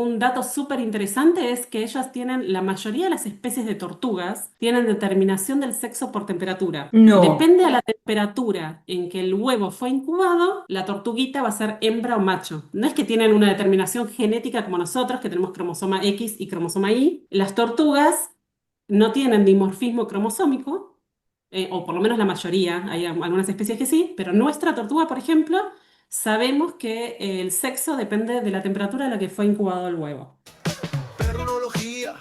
un dato súper interesante es que ellas tienen, la mayoría de las especies de tortugas tienen determinación del sexo por temperatura. No. Depende de la temperatura en que el huevo fue incubado, la tortuguita va a ser hembra o macho. No es que tienen una determinación genética como nosotros, que tenemos cromosoma X y cromosoma Y. Las tortugas no tienen dimorfismo cromosómico, o por lo menos la mayoría, hay algunas especies que sí, pero nuestra tortuga, por ejemplo, sabemos que el sexo depende de la temperatura a la que fue incubado el huevo. Pernología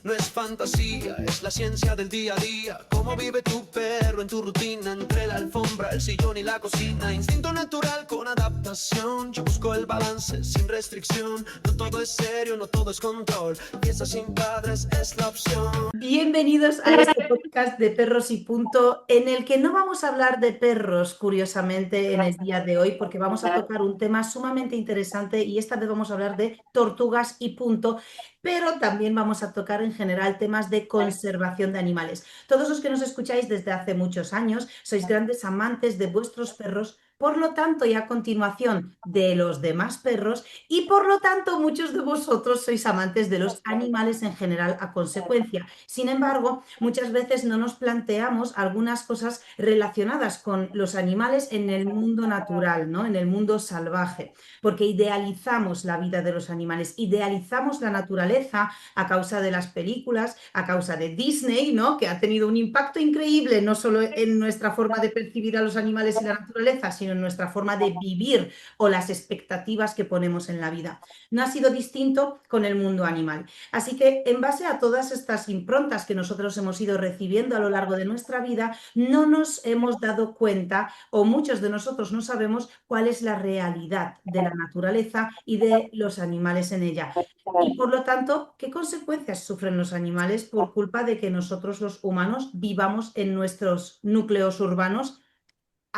no es fantasía, es la ciencia del día a día. Cómo vive tu perro en tu rutina, entre la alfombra, el sillón y la cocina. Instinto natural con adaptación. Yo busco el balance sin restricción. No todo es serio, no todo es control. Piensa sin padres es la opción. Bienvenidos a este podcast de Perros y Punto, en el que no vamos a hablar de perros, curiosamente, en el día de hoy, porque vamos a tocar un tema sumamente interesante y esta vez vamos a hablar de tortugas y punto, pero también vamos a tocar en general temas de conservación de animales. Todos los que nos escucháis desde hace muchos años sois grandes amantes de vuestros perros. Por lo tanto, y a continuación de los demás perros, y por lo tanto muchos de vosotros sois amantes de los animales en general a consecuencia. Sin embargo, muchas veces no nos planteamos algunas cosas relacionadas con los animales en el mundo natural, ¿no? En el mundo salvaje, porque idealizamos la vida de los animales, idealizamos la naturaleza a causa de las películas, a causa de Disney, ¿no? Que ha tenido un impacto increíble no solo en nuestra forma de percibir a los animales y la naturaleza, sino en nuestra forma de vivir o las expectativas que ponemos en la vida. No ha sido distinto con el mundo animal. Así que en base a todas estas improntas que nosotros hemos ido recibiendo a lo largo de nuestra vida, no nos hemos dado cuenta, o muchos de nosotros no sabemos, cuál es la realidad de la naturaleza y de los animales en ella. Y por lo tanto, ¿qué consecuencias sufren los animales por culpa de que nosotros los humanos vivamos en nuestros núcleos urbanos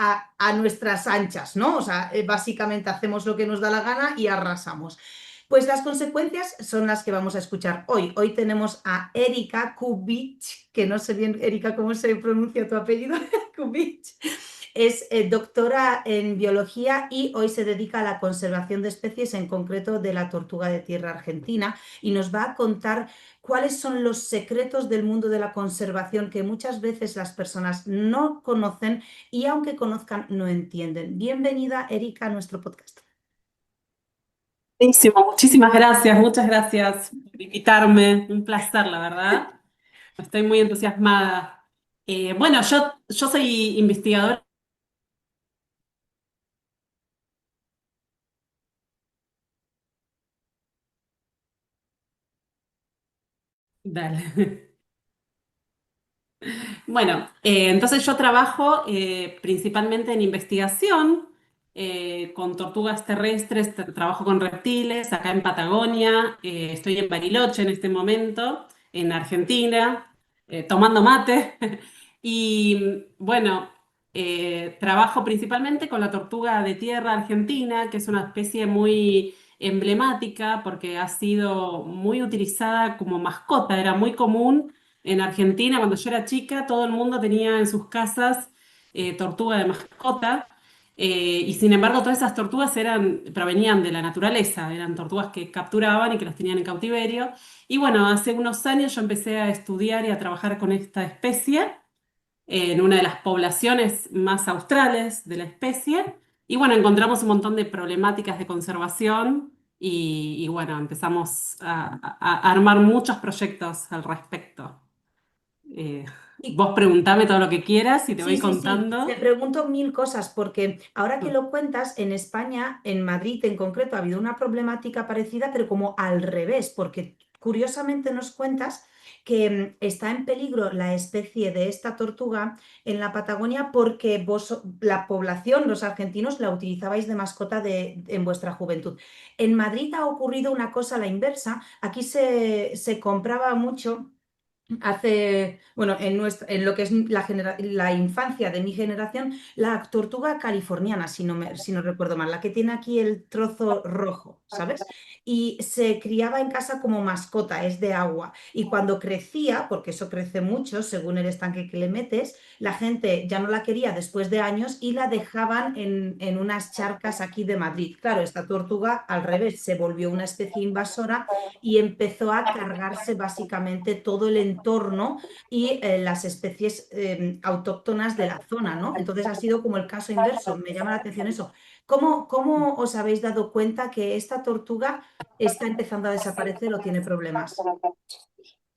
a nuestras anchas, ¿no? O sea, básicamente hacemos lo que nos da la gana y arrasamos. Pues las consecuencias son las que vamos a escuchar hoy. Hoy tenemos a Erika Kubich, que no sé bien, Erika, cómo se pronuncia tu apellido, Kubich. Es doctora en biología y hoy se dedica a la conservación de especies, en concreto de la tortuga de tierra argentina, y nos va a contar cuáles son los secretos del mundo de la conservación que muchas veces las personas no conocen y aunque conozcan no entienden. Bienvenida, Erika, a nuestro podcast. Buenísimo, muchísimas gracias, muchas gracias por invitarme. Un placer, la verdad. Estoy muy entusiasmada. Bueno, yo soy investigadora. Dale. Bueno, entonces yo trabajo principalmente en investigación con tortugas terrestres, trabajo con reptiles acá en Patagonia, estoy en Bariloche en este momento, en Argentina, tomando mate. Y bueno, trabajo principalmente con la tortuga de tierra argentina, que es una especie muy emblemática porque ha sido muy utilizada como mascota, era muy común en Argentina, cuando yo era chica, todo el mundo tenía en sus casas tortuga de mascota, y sin embargo todas esas tortugas provenían de la naturaleza, eran tortugas que capturaban y que las tenían en cautiverio. Y bueno, hace unos años yo empecé a estudiar y a trabajar con esta especie en una de las poblaciones más australes de la especie. Y bueno, encontramos un montón de problemáticas de conservación y bueno, empezamos a armar muchos proyectos al respecto. Eh, Y Vos preguntame todo lo que quieras y te sí, voy sí, sí. Te contando. pregunto mil cosas porque ahora que lo cuentas, en España, en Madrid en concreto, ha habido una problemática parecida, pero como al revés, porque curiosamente nos cuentas que está en peligro la especie de esta tortuga en la Patagonia porque vos, la población, los argentinos, la utilizabais de mascota en vuestra juventud. En Madrid ha ocurrido una cosa a la inversa. Aquí se compraba mucho. Bueno, en lo que es la infancia de mi generación, la tortuga californiana, si no recuerdo mal, la que tiene aquí el trozo rojo. ¿sabes? Y se criaba en casa como mascota, es de agua. Y cuando crecía, porque eso crece mucho según el estanque que le metes, la gente ya no la quería después de años y la dejaban en unas charcas aquí de Madrid. Claro, esta tortuga al revés se volvió una especie invasora y empezó a cargarse básicamente todo el entorno y las especies autóctonas de la zona, ¿no? Entonces ha sido como el caso inverso. Me llama la atención eso. ¿Cómo os habéis dado cuenta que esta tortuga está empezando a desaparecer o tiene problemas? O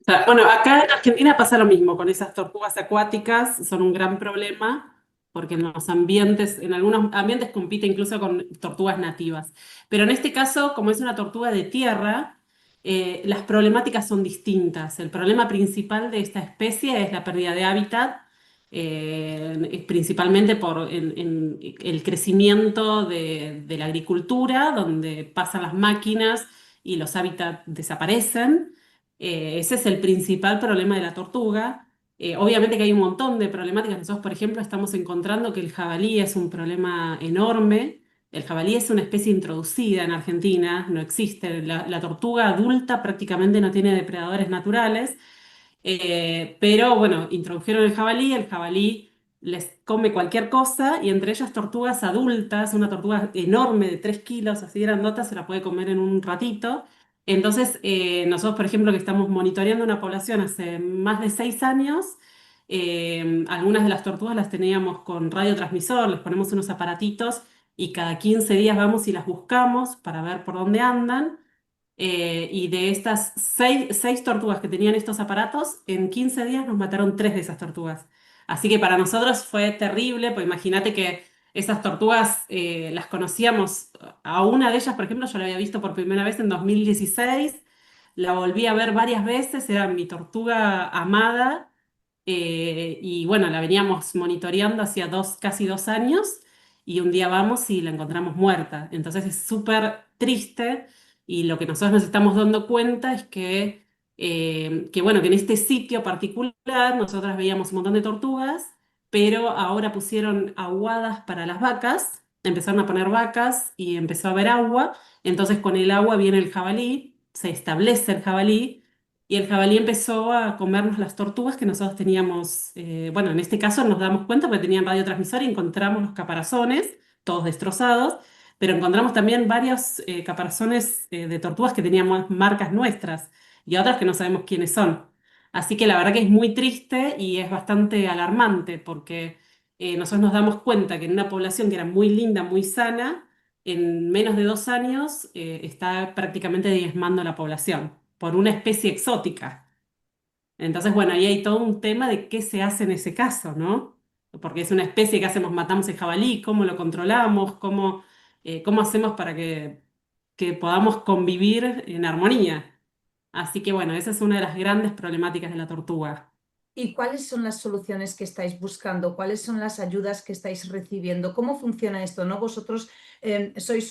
sea, bueno, acá en Argentina pasa lo mismo con esas tortugas acuáticas, son un gran problema porque en algunos ambientes compite incluso con tortugas nativas. Pero en este caso, como es una tortuga de tierra, las problemáticas son distintas. El problema principal de esta especie es la pérdida de hábitat, principalmente por el crecimiento de la agricultura, donde pasan las máquinas y los hábitats desaparecen. Ese es el principal problema de la tortuga. Obviamente que hay un montón de problemáticas. Nosotros, por ejemplo, estamos encontrando que el jabalí es un problema enorme. El jabalí es una especie introducida en Argentina, no existe. La tortuga adulta prácticamente no tiene depredadores naturales. Pero bueno, introdujeron el jabalí les come cualquier cosa y entre ellas tortugas adultas, una tortuga enorme de 3 kilos, así grandota, se la puede comer en un ratito. Entonces, nosotros, por ejemplo, que estamos monitoreando una población hace más de 6 años, algunas de las tortugas las teníamos con radiotransmisor, les ponemos unos aparatitos y cada 15 días vamos y las buscamos para ver por dónde andan. Y de estas seis tortugas que tenían estos aparatos, en 15 días nos mataron 3 de esas tortugas. Así que para nosotros fue terrible, pues imagínate que esas tortugas las conocíamos. A una de ellas, por ejemplo, yo la había visto por primera vez en 2016, la volví a ver varias veces, era mi tortuga amada, y bueno, la veníamos monitoreando hacía casi 2 años, y un día vamos y la encontramos muerta. Entonces es súper triste. Y lo que nosotros nos estamos dando cuenta es que, bueno, que en este sitio particular nosotros veíamos un montón de tortugas, pero ahora pusieron aguadas para las vacas, empezaron a poner vacas y empezó a haber agua, entonces con el agua viene el jabalí, se establece el jabalí, y el jabalí empezó a comernos las tortugas que nosotros teníamos. Bueno, en este caso nos damos cuenta porque tenían radiotransmisor y encontramos los caparazones, todos destrozados, pero encontramos también varios caparazones de tortugas que teníamos marcas nuestras y otras que no sabemos quiénes son. Así que la verdad que es muy triste y es bastante alarmante porque nosotros nos damos cuenta que en una población que era muy linda, muy sana, en menos de 2 años está prácticamente diezmando la población por una especie exótica. Entonces, bueno, ahí hay todo un tema de qué se hace en ese caso, ¿no? Porque es una especie que hacemos, matamos el jabalí, cómo lo controlamos, cómo hacemos para que podamos convivir en armonía. Así que bueno, esa es una de las grandes problemáticas de la tortuga. ¿Y cuáles son las soluciones que estáis buscando? ¿Cuáles son las ayudas que estáis recibiendo? ¿Cómo funciona esto? ¿No? Vosotros estáis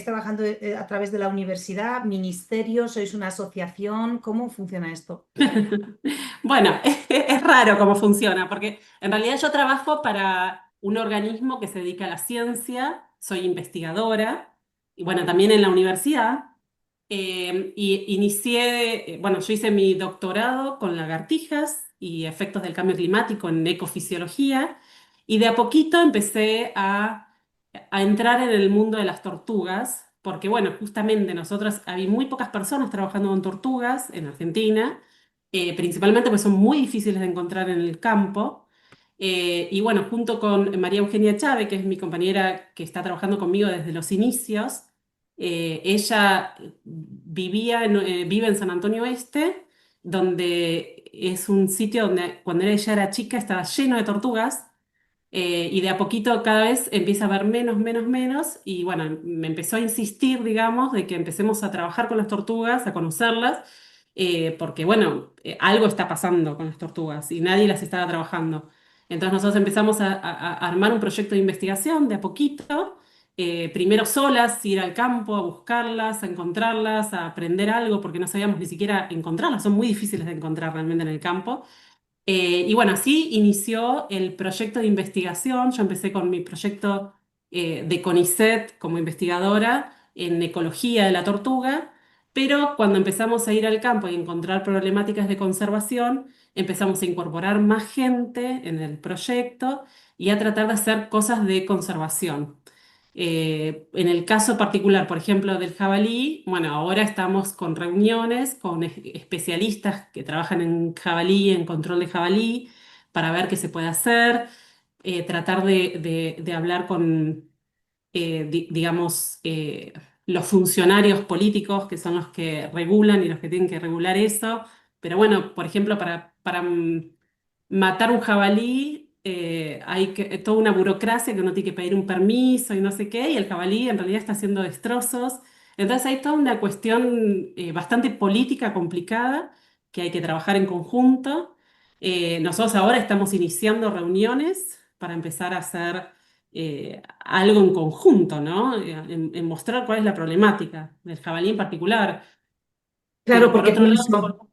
trabajando a través de la universidad, ministerio, sois una asociación. ¿Cómo funciona esto? Bueno, es raro cómo funciona, porque en realidad yo trabajo para un organismo que se dedica a la ciencia, soy investigadora, y bueno, también en la universidad. Y bueno, yo hice mi doctorado con lagartijas y efectos del cambio climático en ecofisiología, y de a poquito empecé a entrar en el mundo de las tortugas, porque bueno, justamente nosotros, había muy pocas personas trabajando con tortugas en Argentina, principalmente porque son muy difíciles de encontrar en el campo. Y bueno, junto con María Eugenia Chávez, que es mi compañera que está trabajando conmigo desde los inicios, ella vive en San Antonio Oeste, donde es un sitio donde cuando ella era chica estaba lleno de tortugas, y de a poquito cada vez empieza a haber menos, menos, menos, y bueno, me empezó a insistir, digamos, de que empecemos a trabajar con las tortugas, a conocerlas, porque bueno, algo está pasando con las tortugas y nadie las estaba trabajando. Entonces nosotros empezamos a armar un proyecto de investigación de a poquito, primero solas, ir al campo a buscarlas, a encontrarlas, a aprender algo, porque no sabíamos ni siquiera encontrarlas, son muy difíciles de encontrar realmente en el campo. Y bueno, así inició el proyecto de investigación. Yo empecé con mi proyecto de CONICET como investigadora, en ecología de la tortuga, pero cuando empezamos a ir al campo y encontrar problemáticas de conservación, empezamos a incorporar más gente en el proyecto y a tratar de hacer cosas de conservación. En el caso particular, por ejemplo, del jabalí, bueno, ahora estamos con reuniones con especialistas que trabajan en jabalí, en control de jabalí, para ver qué se puede hacer, tratar de hablar con, digamos, los funcionarios políticos, que son los que regulan y los que tienen que regular eso. Pero bueno, por ejemplo, para matar un jabalí, toda una burocracia que uno tiene que pedir un permiso y no sé qué, y el jabalí en realidad está haciendo destrozos. Entonces hay toda una cuestión bastante política complicada que hay que trabajar en conjunto. Nosotros ahora estamos iniciando reuniones para empezar a hacer algo en conjunto, ¿no? En mostrar cuál es la problemática del jabalí en particular. Claro, Por porque otro lado, pienso,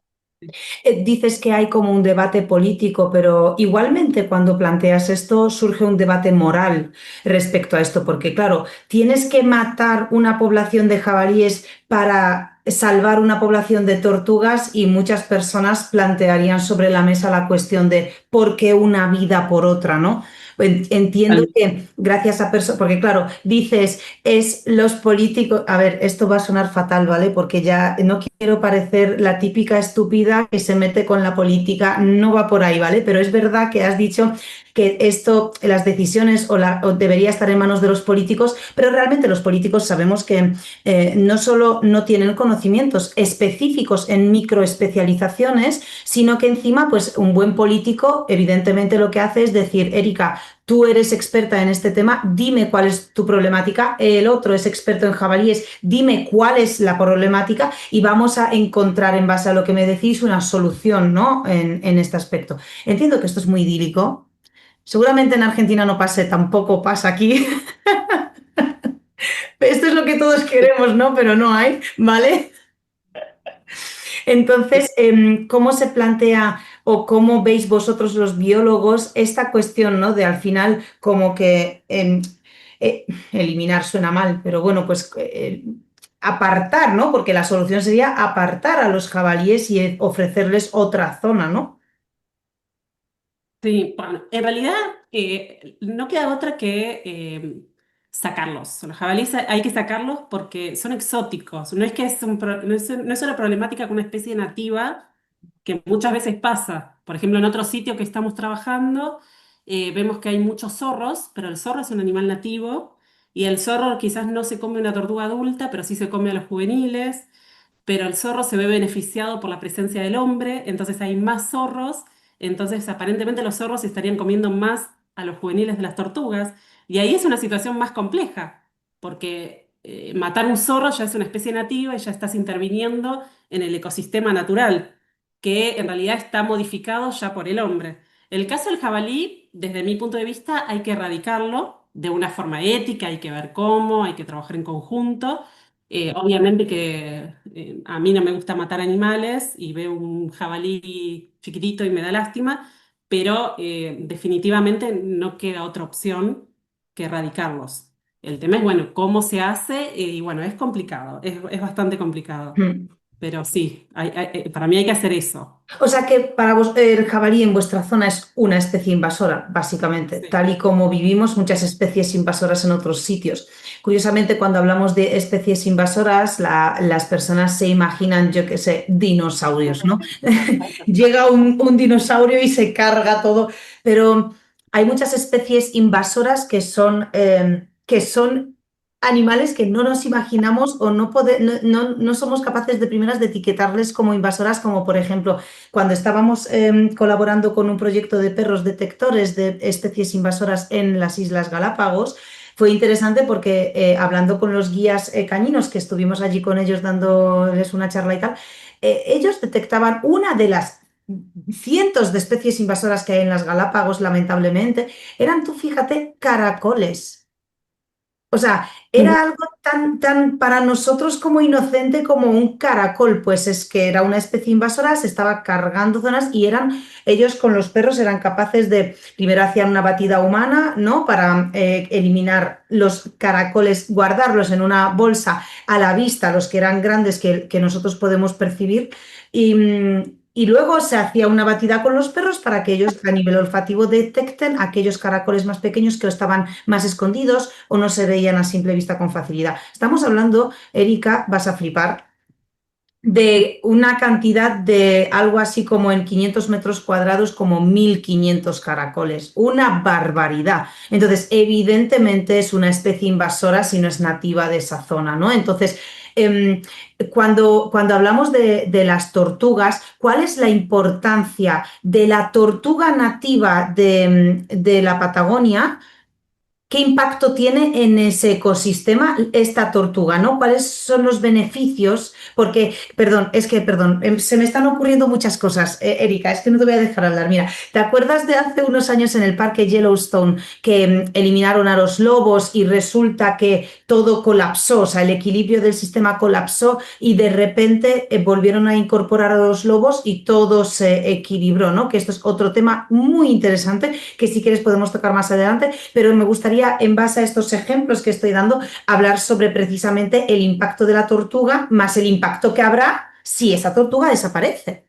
dices que hay como un debate político, pero igualmente cuando planteas esto surge un debate moral respecto a esto, porque claro, tienes que matar una población de jabalíes para salvar una población de tortugas y muchas personas plantearían sobre la mesa la cuestión de por qué una vida por otra, ¿no? Entiendo que gracias a personas, porque claro, dices, es los políticos, a ver, esto va a sonar fatal, ¿vale? Porque ya no quiero parecer la típica estúpida que se mete con la política, no va por ahí, ¿vale? Pero es verdad que has dicho que esto, las decisiones o debería estar en manos de los políticos, pero realmente los políticos sabemos que no solo no tienen conocimientos específicos en microespecializaciones, sino que encima, pues un buen político, evidentemente lo que hace es decir, Erika, tú eres experta en este tema, dime cuál es tu problemática, el otro es experto en jabalíes, dime cuál es la problemática y vamos a encontrar en base a lo que me decís una solución, ¿no? En este aspecto. Entiendo que esto es muy idílico. Seguramente en Argentina no pase, tampoco pasa aquí. Esto es lo que todos queremos, ¿no? Pero no hay, ¿vale? Entonces, ¿cómo se plantea o cómo veis vosotros los biólogos esta cuestión, ¿no? De al final como que eliminar suena mal, pero bueno, pues apartar, ¿no? Porque la solución sería apartar a los jabalíes y ofrecerles otra zona, ¿no? sí, bueno, en realidad no queda otra que sacarlos. Los jabalíes hay que sacarlos porque son exóticos. No es que no es una problemática con una especie nativa que muchas veces pasa. Por ejemplo, en otro sitio que estamos trabajando, vemos que hay muchos zorros, pero el zorro es un animal nativo y el zorro quizás no se come una tortuga adulta, pero sí se come a los juveniles. Pero el zorro se ve beneficiado por la presencia del hombre, entonces hay más zorros, entonces aparentemente los zorros estarían comiendo más a los juveniles de las tortugas, y ahí es una situación más compleja, porque matar un zorro ya es una especie nativa y ya estás interviniendo en el ecosistema natural, que en realidad está modificado ya por el hombre. El caso del jabalí, desde mi punto de vista, hay que erradicarlo de una forma ética, hay que ver cómo, hay que trabajar en conjunto. Obviamente que a mí no me gusta matar animales y veo un jabalí chiquitito y me da lástima, pero definitivamente no queda otra opción que erradicarlos. El tema es, bueno, cómo se hace y bueno, es complicado, es bastante complicado, Hmm. pero sí, para mí hay que hacer eso. O sea que para vos el jabalí en vuestra zona es una especie invasora, básicamente, Sí. tal y como vivimos muchas especies invasoras en otros sitios. Curiosamente, cuando hablamos de especies invasoras, las personas se imaginan, yo qué sé, dinosaurios, ¿no? Llega un dinosaurio y se carga todo, pero hay muchas especies invasoras que son animales que no nos imaginamos o no somos capaces de primeras de etiquetarles como invasoras, como por ejemplo cuando estábamos colaborando con un proyecto de perros detectores de especies invasoras en las Islas Galápagos. Fue interesante porque hablando con los guías caninos, que estuvimos allí con ellos dándoles una charla y tal, ellos detectaban una de las cientos de especies invasoras que hay en las Galápagos, lamentablemente, eran, tú fíjate, caracoles. O sea, era algo tan para nosotros como inocente como un caracol, pues es que era una especie invasora, se estaba cargando zonas y ellos con los perros eran capaces de, primero hacían una batida humana, ¿no? Para eliminar los caracoles, guardarlos en una bolsa a la vista, los que eran grandes que nosotros podemos percibir. Y luego se hacía una batida con los perros para que ellos a nivel olfativo detecten aquellos caracoles más pequeños que estaban más escondidos o no se veían a simple vista con facilidad. Estamos hablando, Erika, vas a flipar, de una cantidad de algo así como en 500 metros cuadrados, como 1.500 caracoles. Una barbaridad. Entonces, evidentemente es una especie invasora si no es nativa de esa zona, ¿no? Entonces, em, cuando hablamos de las tortugas, ¿cuál es la importancia de la tortuga nativa de la Patagonia? ¿Qué impacto tiene en ese ecosistema esta tortuga, ¿no? ¿Cuáles son los beneficios? Porque, perdón, se me están ocurriendo muchas cosas, Erika, es que no te voy a dejar hablar. Mira, ¿te acuerdas de hace unos años en el parque Yellowstone que eliminaron a los lobos y resulta que todo colapsó, o sea, el equilibrio del sistema colapsó y de repente volvieron a incorporar a los lobos y todo se equilibró, ¿no? Que esto es otro tema muy interesante que si quieres podemos tocar más adelante, pero me gustaría, en base a estos ejemplos que estoy dando, hablar sobre precisamente el impacto de la tortuga más el impacto que habrá si esa tortuga desaparece.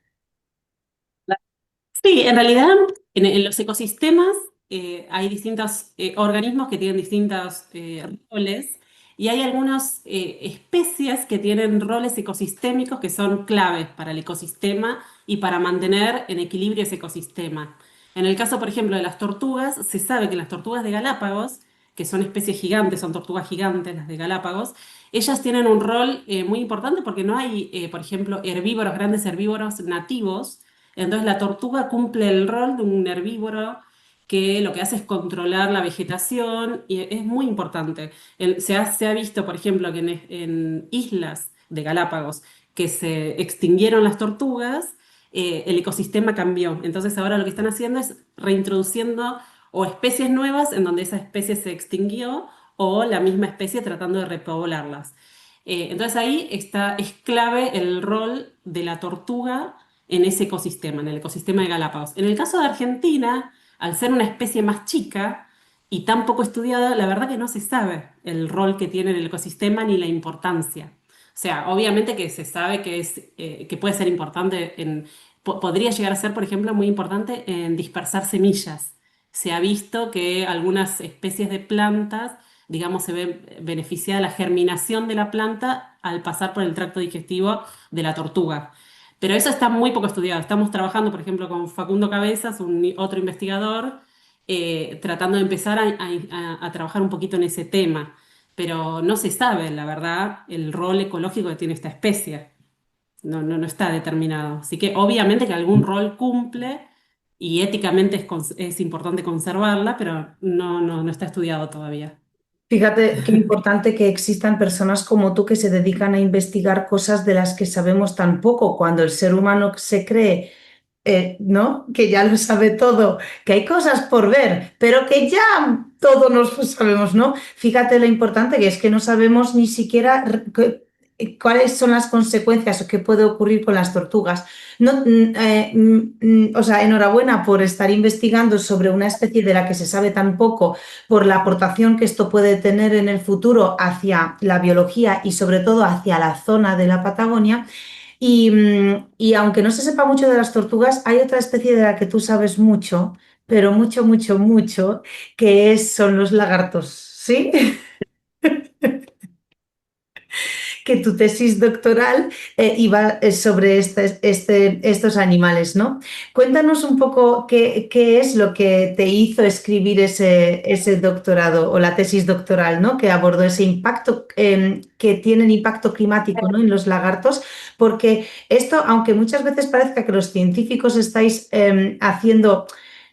Sí, en realidad en los ecosistemas hay distintos organismos que tienen distintos roles y hay algunas especies que tienen roles ecosistémicos que son claves para el ecosistema y para mantener en equilibrio ese ecosistema. En el caso, por ejemplo, de las tortugas, se sabe que las tortugas de Galápagos, que son especies gigantes, son tortugas gigantes las de Galápagos, ellas tienen un rol muy importante porque no hay, por ejemplo, herbívoros, grandes herbívoros nativos. Entonces la tortuga cumple el rol de un herbívoro que lo que hace es controlar la vegetación y es muy importante. Se ha visto, por ejemplo, que en islas de Galápagos que se extinguieron las tortugas, el ecosistema cambió. Entonces ahora lo que están haciendo es reintroduciendo o especies nuevas en donde esa especie se extinguió o la misma especie tratando de repoblarlas. Entonces ahí es clave el rol de la tortuga en ese ecosistema, en el ecosistema de Galápagos. En el caso de Argentina, al ser una especie más chica y tan poco estudiada, la verdad que no se sabe el rol que tiene en el ecosistema ni la importancia. O sea, obviamente que se sabe que puede ser importante podría llegar a ser, por ejemplo, muy importante en dispersar semillas. Se ha visto que algunas especies de plantas, digamos, se ve beneficiada la germinación de la planta al pasar por el tracto digestivo de la tortuga. Pero eso está muy poco estudiado. Estamos trabajando, por ejemplo, con Facundo Cabezas, otro investigador, tratando de empezar a trabajar un poquito en ese tema. Pero no se sabe, la verdad, el rol ecológico que tiene esta especie. No está determinado. Así que obviamente que algún rol cumple y éticamente es importante conservarla, pero no está estudiado todavía. Fíjate qué importante que existan personas como tú que se dedican a investigar cosas de las que sabemos tan poco, cuando el ser humano se cree, ¿no? Que ya lo sabe todo, que hay cosas por ver, pero que ya todo nos lo sabemos, ¿no? Fíjate lo importante que es que no sabemos ni siquiera cuáles son las consecuencias o qué puede ocurrir con las tortugas. No, o sea, enhorabuena por estar investigando sobre una especie de la que se sabe tan poco, por la aportación que esto puede tener en el futuro hacia la biología y sobre todo hacia la zona de la Patagonia. Y aunque no se sepa mucho de las tortugas, hay otra especie de la que tú sabes mucho, pero mucho, mucho, mucho, son los lagartos, ¿sí? Que tu tesis doctoral iba sobre estos animales, ¿no? Cuéntanos un poco qué es lo que te hizo escribir ese doctorado o la tesis doctoral, ¿no? Que abordó ese impacto que tienen impacto climático, ¿no? En los lagartos, porque esto, aunque muchas veces parezca que los científicos estáis haciendo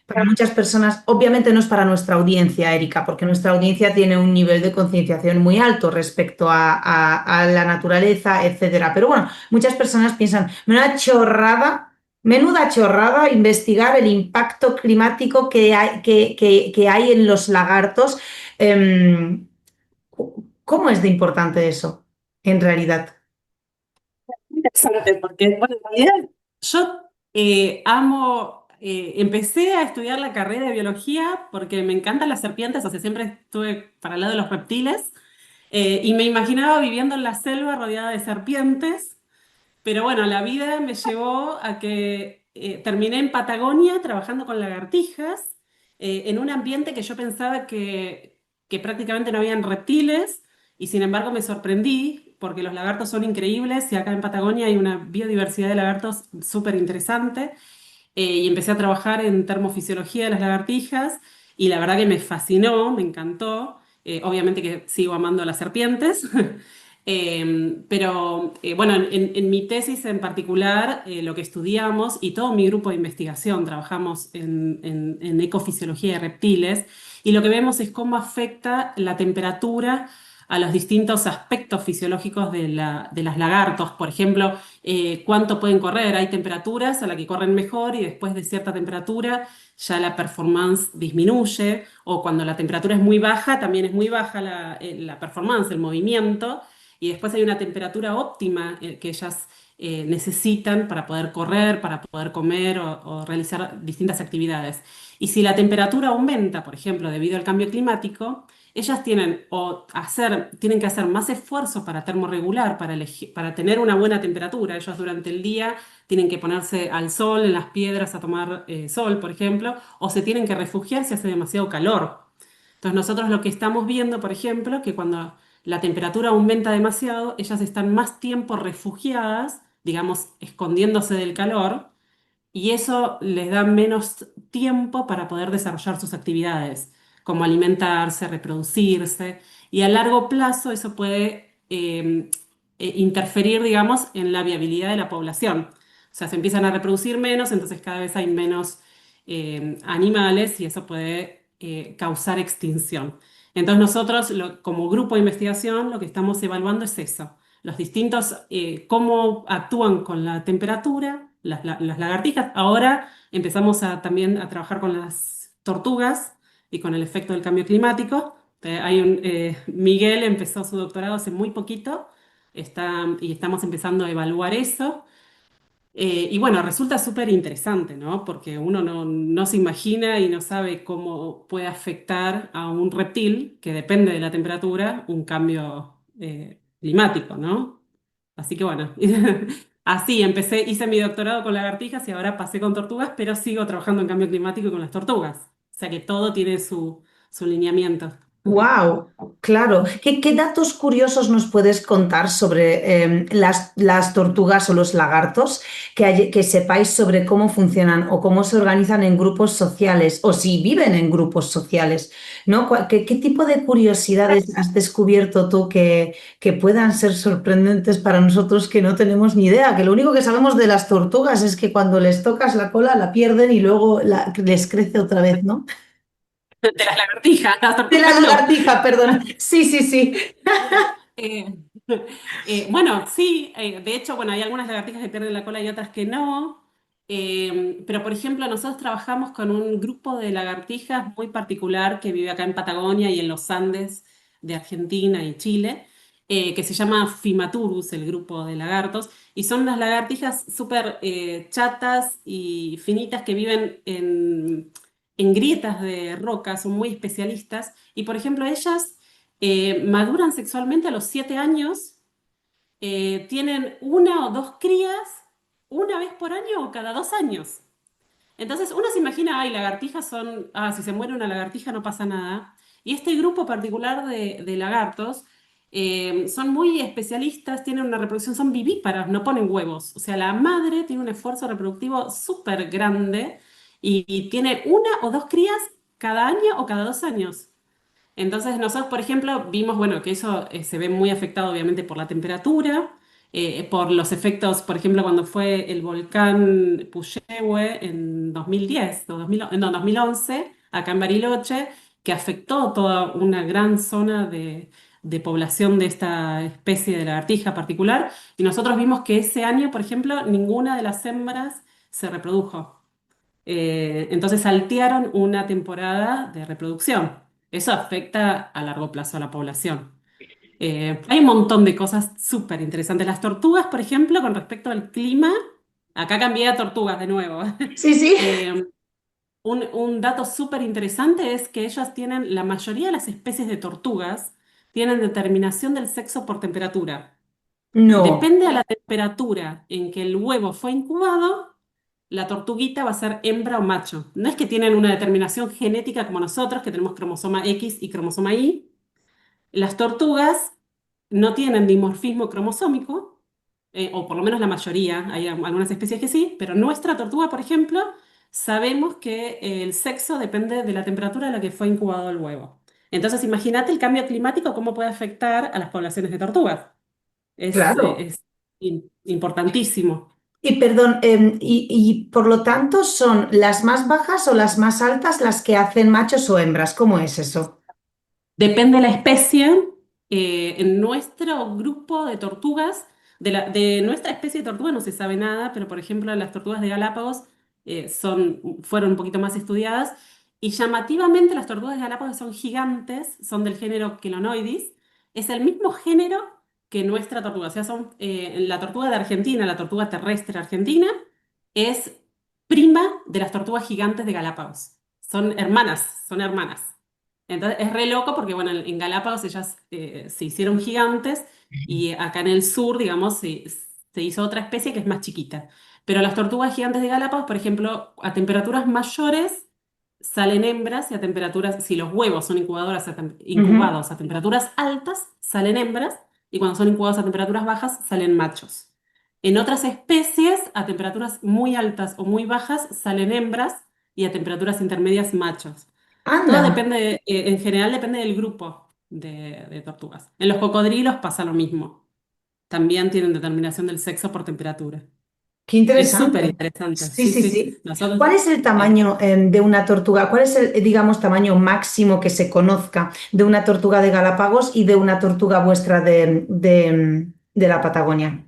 para muchas personas, obviamente no es para nuestra audiencia, Erika, porque nuestra audiencia tiene un nivel de concienciación muy alto respecto a la naturaleza, etcétera. Pero bueno, muchas personas piensan, menuda chorrada investigar el impacto climático que hay en los lagartos. ¿Cómo es de importante eso, en realidad? Interesante, porque bueno, en realidad yo empecé a estudiar la carrera de biología porque me encantan las serpientes, o sea, siempre estuve para el lado de los reptiles, y me imaginaba viviendo en la selva rodeada de serpientes. Pero bueno, la vida me llevó a que terminé en Patagonia trabajando con lagartijas, en un ambiente que yo pensaba que prácticamente no habían reptiles, y sin embargo me sorprendí porque los lagartos son increíbles y acá en Patagonia hay una biodiversidad de lagartos súper interesante. Y empecé a trabajar en termofisiología de las lagartijas y la verdad que me fascinó, me encantó. Obviamente que sigo amando a las serpientes. Pero bueno, en mi tesis en particular, lo que estudiamos y todo mi grupo de investigación, trabajamos en ecofisiología de reptiles y lo que vemos es cómo afecta la temperatura a los distintos aspectos fisiológicos de las lagartos. Por ejemplo, cuánto pueden correr. Hay temperaturas a las que corren mejor y después de cierta temperatura ya la performance disminuye, o cuando la temperatura es muy baja, también es muy baja la performance, el movimiento, y después hay una temperatura óptima que ellas necesitan para poder correr, para poder comer o realizar distintas actividades. Y si la temperatura aumenta, por ejemplo, debido al cambio climático, ellas tienen que hacer más esfuerzo para termorregular, para tener una buena temperatura. Ellos durante el día tienen que ponerse al sol, en las piedras, a tomar sol, por ejemplo, o se tienen que refugiar si hace demasiado calor. Entonces nosotros lo que estamos viendo, por ejemplo, que cuando la temperatura aumenta demasiado, ellas están más tiempo refugiadas, digamos, escondiéndose del calor, y eso les da menos tiempo para poder desarrollar sus actividades, como alimentarse, reproducirse, y a largo plazo eso puede interferir, digamos, en la viabilidad de la población. O sea, se empiezan a reproducir menos, entonces cada vez hay menos animales y eso puede causar extinción. Entonces nosotros, como grupo de investigación, lo que estamos evaluando es eso, los distintos, cómo actúan con la temperatura, las lagartijas. Ahora empezamos también a trabajar con las tortugas y con el efecto del cambio climático. Miguel empezó su doctorado hace muy poquito, y estamos empezando a evaluar eso. Y bueno, resulta súper interesante, ¿no? Porque uno no se imagina y no sabe cómo puede afectar a un reptil que depende de la temperatura un cambio climático, ¿no? Así que bueno, así hice mi doctorado con lagartijas y ahora pasé con tortugas, pero sigo trabajando en cambio climático y con las tortugas. O sea que todo tiene su lineamiento. Wow, claro. ¿Qué datos curiosos nos puedes contar sobre las tortugas o los lagartos que sepáis sobre cómo funcionan o cómo se organizan en grupos sociales o si viven en grupos sociales? ¿No? ¿Qué tipo de curiosidades has descubierto tú que puedan ser sorprendentes para nosotros que no tenemos ni idea? Que lo único que sabemos de las tortugas es que cuando les tocas la cola la pierden y luego les crece otra vez, ¿no? De las lagartijas, las De la tortugas no. lagartija, perdona. Sí, sí, sí. Eh, bueno, sí, de hecho, bueno, hay algunas lagartijas que pierden la cola y otras que no. Pero, por ejemplo, nosotros trabajamos con un grupo de lagartijas muy particular que vive acá en Patagonia y en los Andes de Argentina y Chile, que se llama Fimaturus, el grupo de lagartos, y son unas lagartijas súper chatas y finitas que viven en grietas de roca, son muy especialistas, y por ejemplo, ellas maduran sexualmente a los 7 años, tienen una o dos crías una vez por año o cada 2 años. Entonces uno se imagina, ay, lagartijas si se muere una lagartija no pasa nada. Y este grupo particular de lagartos son muy especialistas, tienen una reproducción, son vivíparas, no ponen huevos. O sea, la madre tiene un esfuerzo reproductivo súper grande y tiene una o dos crías cada año o cada 2 años. Entonces nosotros, por ejemplo, vimos, bueno, que eso se ve muy afectado obviamente por la temperatura, por los efectos, por ejemplo, cuando fue el volcán Puyehue en 2010, o 2000, no, 2011, acá en Bariloche, que afectó toda una gran zona de población de esta especie de lagartija particular, y nosotros vimos que ese año, por ejemplo, ninguna de las hembras se reprodujo. Entonces saltearon una temporada de reproducción. Eso afecta a largo plazo a la población. Hay un montón de cosas súper interesantes. Las tortugas, por ejemplo, con respecto al clima, acá cambié a tortugas de nuevo. Sí, sí. Eh, un dato súper interesante es que ellas tienen, la mayoría de las especies de tortugas tienen determinación del sexo por temperatura. No, Depende de la temperatura en que el huevo fue incubado, la tortuguita va a ser hembra o macho. No es que tienen una determinación genética como nosotros, que tenemos cromosoma X y cromosoma Y. Las tortugas no tienen dimorfismo cromosómico, o por lo menos la mayoría, hay algunas especies que sí, pero nuestra tortuga, por ejemplo, sabemos que el sexo depende de la temperatura a la que fue incubado el huevo. Entonces, imagínate el cambio climático, cómo puede afectar a las poblaciones de tortugas. claro. Es importantísimo. Y perdón, y por lo tanto, ¿son las más bajas o las más altas las que hacen machos o hembras? ¿Cómo es eso? Depende de la especie. En nuestro grupo de tortugas, de nuestra especie de tortuga no se sabe nada, pero por ejemplo las tortugas de Galápagos fueron un poquito más estudiadas y llamativamente las tortugas de Galápagos son gigantes, son del género Chelonoidis, es el mismo género que nuestra tortuga, o sea, son la tortuga de Argentina, la tortuga terrestre argentina, es prima de las tortugas gigantes de Galápagos. Son hermanas, son hermanas. Entonces es re loco porque, bueno, en Galápagos ellas se hicieron gigantes y acá en el sur, digamos, se hizo otra especie que es más chiquita. Pero las tortugas gigantes de Galápagos, por ejemplo, a temperaturas mayores salen hembras y a temperaturas, si los huevos son Ujú. incubados a temperaturas altas, salen hembras y cuando son incubados a temperaturas bajas, salen machos. En otras especies, a temperaturas muy altas o muy bajas, salen hembras y a temperaturas intermedias, machos. Todo Anda, depende, en general depende del grupo de tortugas. En los cocodrilos pasa lo mismo. También tienen determinación del sexo por temperatura. qué Es súper interesante. interesante. Sí, Sí, sí, sí. sí. Nosotros, ¿Cuál es el eh, tamaño de una tortuga? ¿Cuál es el, digamos, tamaño máximo que se conozca de una tortuga de Galápagos y de una tortuga vuestra de la Patagonia?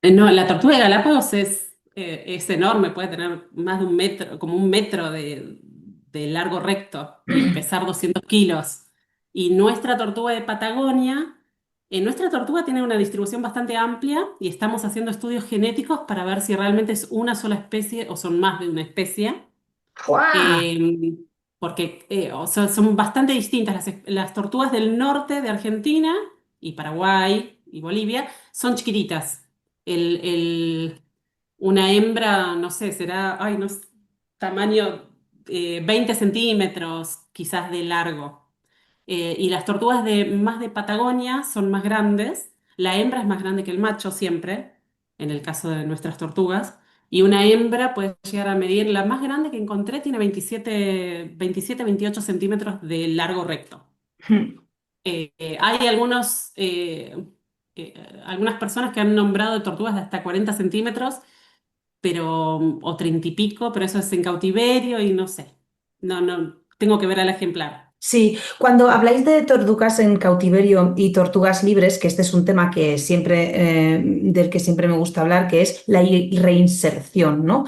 no, la tortuga de Galápagos es enorme, puede tener más de un metro, como un metro de largo recto y pesar 200 kilos. Y nuestra tortuga de Patagonia, nuestra tortuga tiene una distribución bastante amplia y estamos haciendo estudios genéticos para ver si realmente es una sola especie o son más de una especie. ¡Guau! eh, Porque o sea, son bastante distintas. Las tortugas del norte de Argentina y Paraguay y Bolivia son chiquititas. El, el- una hembra, no sé, será, ay, no sé, tamaño 20 centímetros quizás de largo. Y las tortugas más de Patagonia son más grandes. La hembra es más grande que el macho siempre, en el caso de nuestras tortugas. Y una hembra puede llegar a medir, la más grande que encontré tiene 28 centímetros de largo recto. Hay algunas personas que han nombrado tortugas de hasta 40 centímetros, pero, o 30 y pico, pero eso es en cautiverio y no sé. No, no, tengo que ver al ejemplar. Sí, cuando habláis de tortugas en cautiverio y tortugas libres, que este es un tema que siempre, del que siempre me gusta hablar, que es la reinserción, ¿no?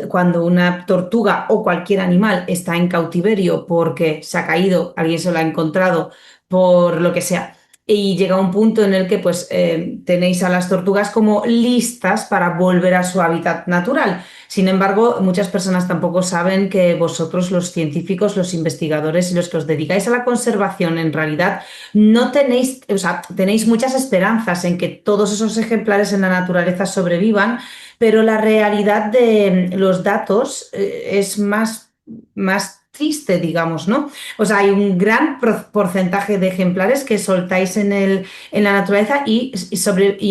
Cuando una tortuga o cualquier animal está en cautiverio porque se ha caído, alguien se lo ha encontrado, por lo que sea, y llega un punto en el que pues tenéis a las tortugas como listas para volver a su hábitat natural. Sin embargo, muchas personas tampoco saben que vosotros, los científicos, los investigadores y los que os dedicáis a la conservación, en realidad no tenéis, o sea, tenéis muchas esperanzas en que todos esos ejemplares en la naturaleza sobrevivan, pero la realidad de los datos es más triste, digamos, ¿no? O sea, hay un gran porcentaje de ejemplares que soltáis en la naturaleza y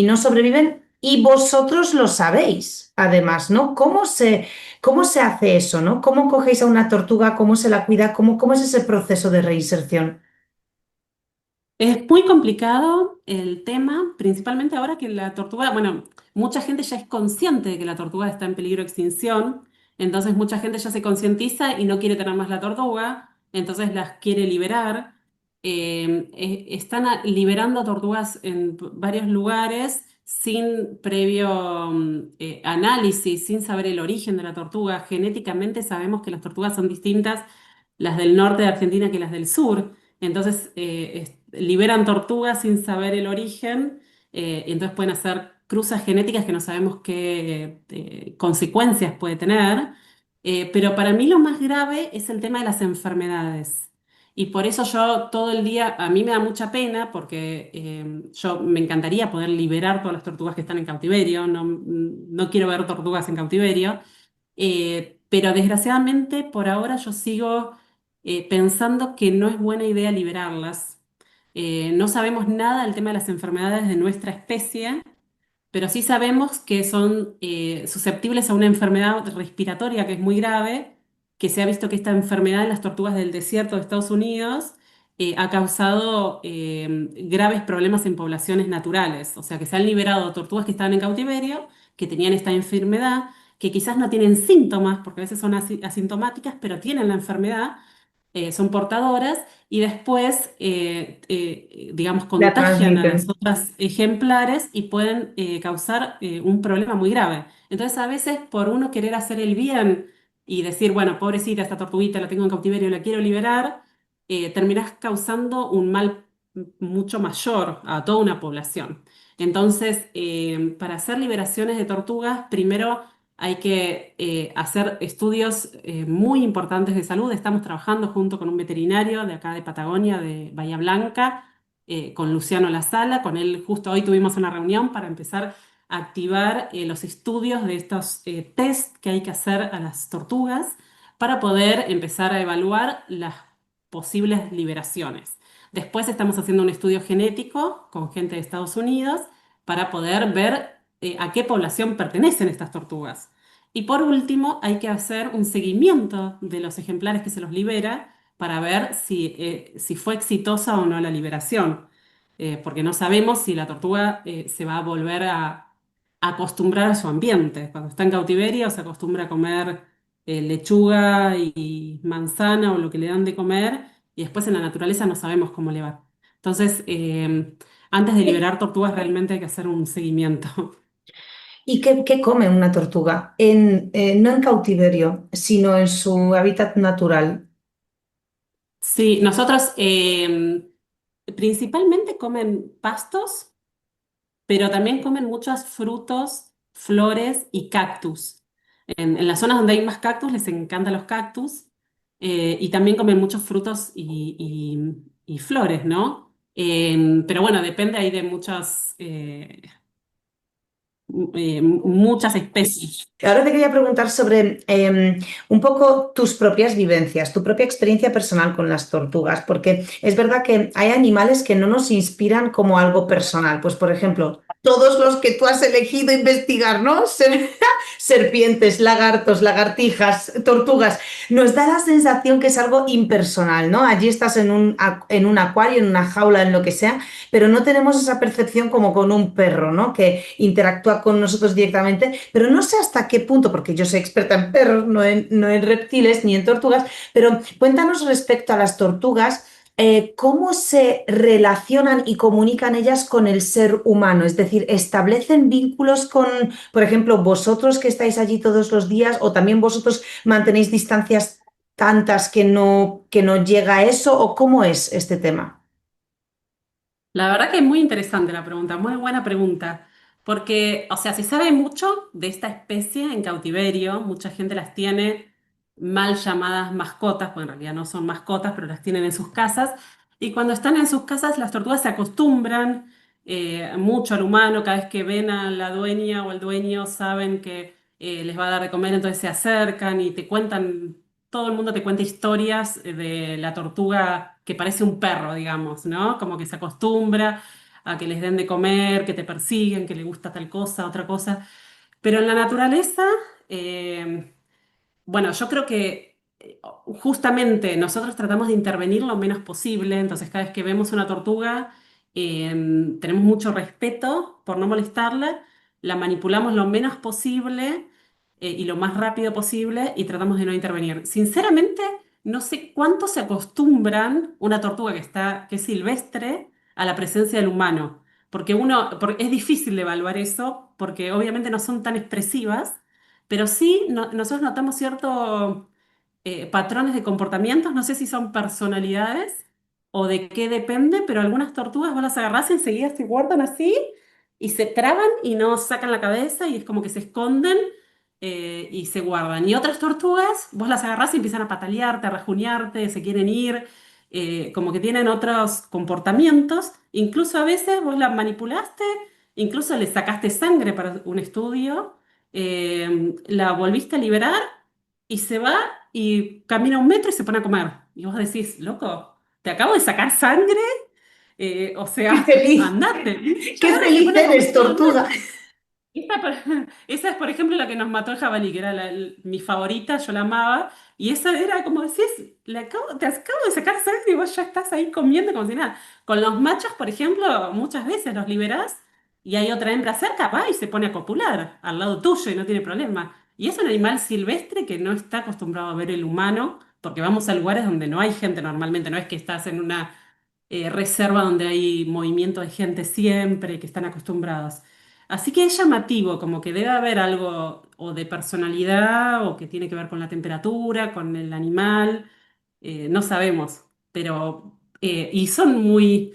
no sobreviven y vosotros lo sabéis, además, ¿no? ¿Cómo se hace eso, ¿no? ¿Cómo cogéis a una tortuga? ¿Cómo se la cuida? ¿Cómo es ese proceso de reinserción? Es muy complicado el tema, principalmente ahora que la tortuga, bueno, mucha gente ya es consciente de que la tortuga está en peligro de extinción, entonces mucha gente ya se concientiza y no quiere tener más la tortuga, entonces las quiere liberar. Están liberando tortugas en varios lugares sin previo análisis, sin saber el origen de la tortuga. Genéticamente sabemos que las tortugas son distintas, las del norte de Argentina que las del sur. Entonces, liberan tortugas sin saber el origen, y entonces pueden hacer cruzas genéticas que no sabemos qué consecuencias puede tener. Pero para mí lo más grave es el tema de las enfermedades. Y por eso yo todo el día, a mí me da mucha pena porque yo me encantaría poder liberar todas las tortugas que están en cautiverio, no quiero ver tortugas en cautiverio, pero desgraciadamente por ahora yo sigo pensando que no es buena idea liberarlas. No sabemos nada del tema de las enfermedades de nuestra especie, pero sí sabemos que son susceptibles a una enfermedad respiratoria que es muy grave, que se ha visto que esta enfermedad en las tortugas del desierto de Estados Unidos ha causado graves problemas en poblaciones naturales. O sea, que se han liberado tortugas que estaban en cautiverio, que tenían esta enfermedad, que quizás no tienen síntomas, porque a veces son asintomáticas, pero tienen la enfermedad, son portadoras y después, digamos, La contagian a las transmiten. otras ejemplares y pueden causar un problema muy grave. Entonces, a veces, por uno querer hacer el bien y decir, bueno, pobrecita, esta tortuguita la tengo en cautiverio, la quiero liberar, terminás causando un mal mucho mayor a toda una población. Entonces, para hacer liberaciones de tortugas, primero hay que hacer estudios muy importantes de salud. Estamos trabajando junto con un veterinario de acá de Patagonia, de Bahía Blanca, con Luciano Lasala. Con él justo hoy tuvimos una reunión para empezar a activar los estudios de estos test que hay que hacer a las tortugas para poder empezar a evaluar las posibles liberaciones. Después estamos haciendo un estudio genético con gente de Estados Unidos para poder ver a qué población pertenecen estas tortugas. Y por último, hay que hacer un seguimiento de los ejemplares que se los libera para ver si fue exitosa o no la liberación. Porque no sabemos si la tortuga se va a volver a acostumbrar a su ambiente. Cuando está en cautiverio se acostumbra a comer lechuga y manzana o lo que le dan de comer, y después en la naturaleza no sabemos cómo le va. Entonces, antes de liberar tortugas realmente hay que hacer un seguimiento. ¿Y qué come una tortuga? No en cautiverio, sino en su hábitat natural. Sí, nosotros principalmente comen pastos, pero también comen muchos frutos, flores y cactus. En las zonas donde hay más cactus les encantan los cactus, y también comen muchos frutos y flores, ¿no? Pero bueno, depende ahí de muchas especies. Ahora te quería preguntar sobre un poco tus propias vivencias, tu propia experiencia personal con las tortugas, porque es verdad que hay animales que no nos inspiran como algo personal. Pues, por ejemplo, todos los que tú has elegido investigar, ¿no? Serpientes, lagartos, lagartijas, tortugas, nos da la sensación que es algo impersonal, ¿no? Allí estás en un acuario, en una jaula, en lo que sea, pero no tenemos esa percepción como con un perro, ¿no? Que interactúa con nosotros directamente, pero no sé hasta qué punto, porque yo soy experta en perros, no en reptiles ni en tortugas, pero cuéntanos respecto a las tortugas. ¿Cómo se relacionan y comunican ellas con el ser humano? Es decir, ¿establecen vínculos con, por ejemplo, vosotros que estáis allí todos los días o también vosotros mantenéis distancias tantas que no llega a eso? ¿O cómo es este tema? La verdad que es muy interesante la pregunta, muy buena pregunta, porque, o sea, se sabe mucho de esta especie en cautiverio, mucha gente las tiene mal llamadas mascotas, porque en realidad no son mascotas, pero las tienen en sus casas, y cuando están en sus casas las tortugas se acostumbran mucho al humano, cada vez que ven a la dueña o el dueño saben que les va a dar de comer, entonces se acercan y te cuentan, todo el mundo te cuenta historias de la tortuga que parece un perro, digamos, ¿no? Como que se acostumbra a que les den de comer, que te persiguen, que le gusta tal cosa, otra cosa. Pero en la naturaleza, eh, bueno, yo creo que justamente nosotros tratamos de intervenir lo menos posible, entonces cada vez que vemos una tortuga, tenemos mucho respeto por no molestarla, la manipulamos lo menos posible y lo más rápido posible y tratamos de no intervenir. Sinceramente, no sé cuánto se acostumbran una tortuga que es silvestre a la presencia del humano, porque es difícil de evaluar eso, porque obviamente no son tan expresivas, pero sí, nosotros notamos ciertos patrones de comportamientos, no sé si son personalidades, o de qué depende, pero algunas tortugas vos las agarrás y enseguida se guardan así y se traban y no sacan la cabeza y es como que se esconden y se guardan. Y otras tortugas vos las agarrás y empiezan a patalearte, a rajuñarte, se quieren ir, como que tienen otros comportamientos. Incluso a veces vos la manipulaste, incluso le sacaste sangre para un estudio, la volviste a liberar y se va y camina 1 metro y se pone a comer. Y vos decís, loco, te acabo de sacar sangre, o ¡Qué sea, feliz! andate. ¡Qué Claro, y se feliz pone a eres, comer normal. tortuga! Esa, por esa es, por ejemplo, la que nos mató el jabalí, que era mi favorita, yo la amaba. Y esa era como decís, te acabo de sacar sangre y vos ya estás ahí comiendo como si nada. Con los machos, por ejemplo, muchas veces los liberás y hay otra hembra cerca, va y se pone a copular al lado tuyo y no tiene problema. Y es un animal silvestre que no está acostumbrado a ver el humano, porque vamos a lugares donde no hay gente normalmente, no es que estás en una reserva donde hay movimiento de gente siempre, que están acostumbrados. Así que es llamativo, como que debe haber algo o de personalidad o que tiene que ver con la temperatura, con el animal, no sabemos, pero y son muy,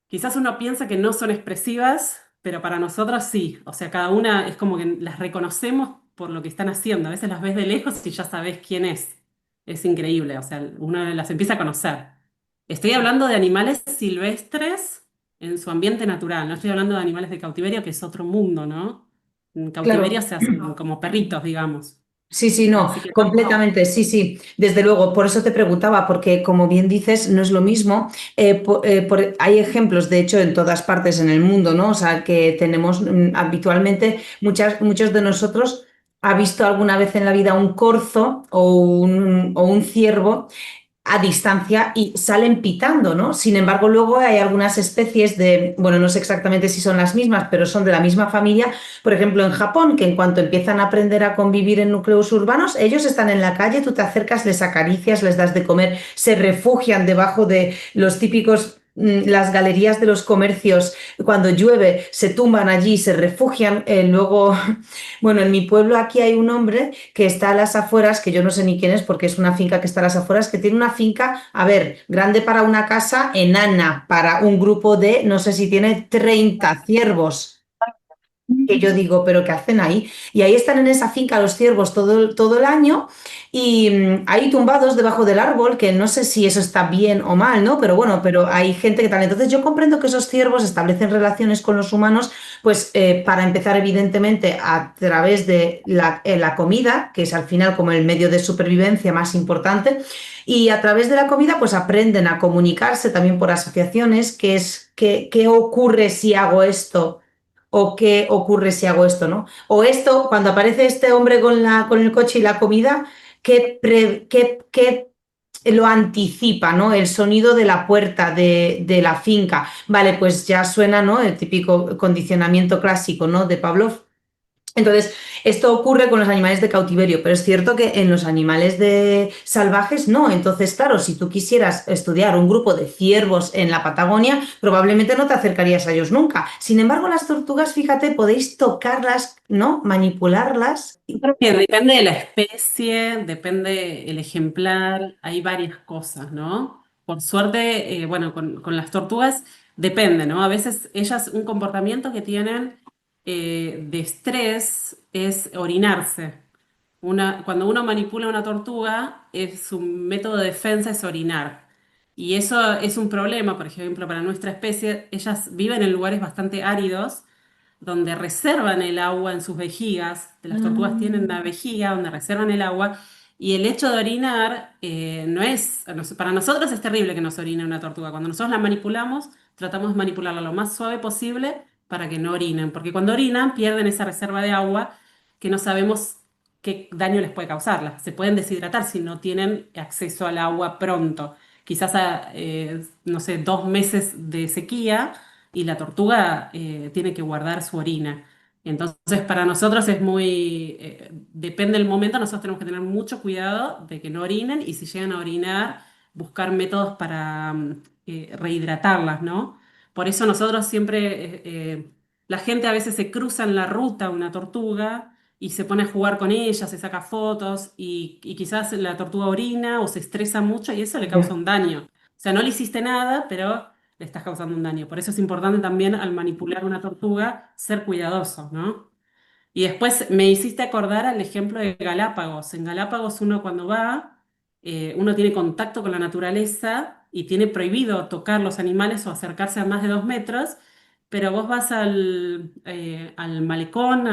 quizás uno piensa que no son expresivas, pero para nosotros sí, o sea, cada una es como que las reconocemos por lo que están haciendo, a veces las ves de lejos y ya sabes quién es increíble, o sea, uno las empieza a conocer. Estoy hablando de animales silvestres en su ambiente natural, no estoy hablando de animales de cautiverio, que es otro mundo, ¿no? En cautiverio Claro. se hacen como perritos, digamos. Sí, sí, no, Así que completamente, sí, sí, desde luego, por eso te preguntaba, porque como bien dices, no es lo mismo. Hay ejemplos, de hecho, en todas partes en el mundo, ¿no? O sea, que tenemos habitualmente, muchos de nosotros ha visto alguna vez en la vida un corzo o un ciervo a distancia y salen pitando, ¿no? Sin embargo, luego hay algunas especies de, bueno, no sé exactamente si son las mismas, pero son de la misma familia, por ejemplo, en Japón, que en cuanto empiezan a aprender a convivir en núcleos urbanos, ellos están en la calle, tú te acercas, les acaricias, les das de comer, se refugian debajo de los típicos las galerías de los comercios, cuando llueve, se tumban allí, se refugian. Luego, bueno, en mi pueblo aquí hay un hombre que está a las afueras, que yo no sé ni quién es porque es una finca que está a las afueras, que tiene una finca, a ver, grande para una casa, enana para un grupo de, no sé si tiene 30 ciervos. Que yo digo, pero ¿qué hacen ahí? Y ahí están en esa finca los ciervos todo el año y ahí tumbados debajo del árbol, que no sé si eso está bien o mal, ¿no? Pero bueno, pero hay gente que tal. Entonces yo comprendo que esos ciervos establecen relaciones con los humanos, pues para empezar, evidentemente, a través de la comida, que es al final como el medio de supervivencia más importante, y a través de la comida, pues aprenden a comunicarse también por asociaciones, qué ocurre si hago esto o qué ocurre si hago esto, ¿no? O esto, cuando aparece este hombre con el coche y la comida, ¿qué lo anticipa, ¿no? El sonido de la puerta de la finca. Vale, pues ya suena, ¿no? El típico condicionamiento clásico, ¿no? De Pavlov. Entonces, esto ocurre con los animales de cautiverio, pero es cierto que en los animales salvajes no. Entonces, claro, si tú quisieras estudiar un grupo de ciervos en la Patagonia, probablemente no te acercarías a ellos nunca. Sin embargo, las tortugas, fíjate, podéis tocarlas, ¿no? Manipularlas. creo que depende de la especie, depende el ejemplar, hay varias cosas, ¿no? Por suerte, bueno, con las tortugas depende, ¿no? A veces ellas, un comportamiento que tienen de estrés es orinarse. Cuando uno manipula una tortuga, su método de defensa es orinar. Y eso es un problema, por ejemplo, para nuestra especie. Ellas viven en lugares bastante áridos, donde reservan el agua en sus vejigas. Las tortugas tienen una vejiga donde reservan el agua. Y el hecho de orinar no es, para nosotros es terrible que nos orine una tortuga. Cuando nosotros la manipulamos, tratamos de manipularla lo más suave posible para que no orinen, porque cuando orinan pierden esa reserva de agua que no sabemos qué daño les puede causar. Se pueden deshidratar si no tienen acceso al agua pronto. Quizás no sé, 2 meses de sequía y la tortuga tiene que guardar su orina. Entonces, para nosotros es muy, depende del momento, nosotros tenemos que tener mucho cuidado de que no orinen y si llegan a orinar, buscar métodos para rehidratarlas, ¿no? Por eso nosotros siempre, la gente a veces se cruza en la ruta una tortuga y se pone a jugar con ella, se saca fotos y quizás la tortuga orina o se estresa mucho y eso le causa Ya. un daño. sea, no le hiciste nada, pero le estás causando un daño. Por eso es importante también al manipular una tortuga ser cuidadoso, ¿no? Y después me hiciste acordar al ejemplo de Galápagos. En Galápagos uno cuando va, uno tiene contacto con la naturaleza y tiene prohibido tocar los animales o acercarse a más de 2 metros, pero vos vas al malecón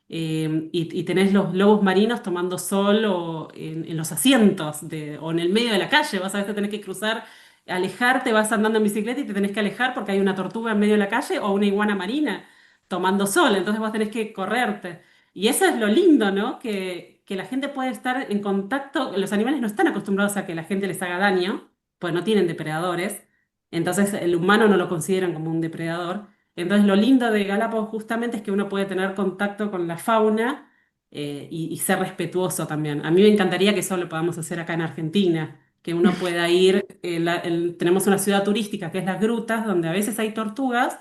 y tenés los lobos marinos tomando sol o en los asientos o en el medio de la calle. Vos a veces tenés que cruzar, alejarte, vas andando en bicicleta y te tenés que alejar porque hay una tortuga en medio de la calle o una iguana marina tomando sol, entonces vos tenés que correrte. Y eso es lo lindo, ¿no? Que la gente puede estar en contacto, los animales no están acostumbrados a que la gente les haga daño, pues no tienen depredadores, entonces el humano no lo consideran como un depredador. Entonces lo lindo de Galápagos justamente es que uno puede tener contacto con la fauna y ser respetuoso también. A mí me encantaría que eso lo podamos hacer acá en Argentina, que uno pueda ir, tenemos una ciudad turística que es Las Grutas, donde a veces hay tortugas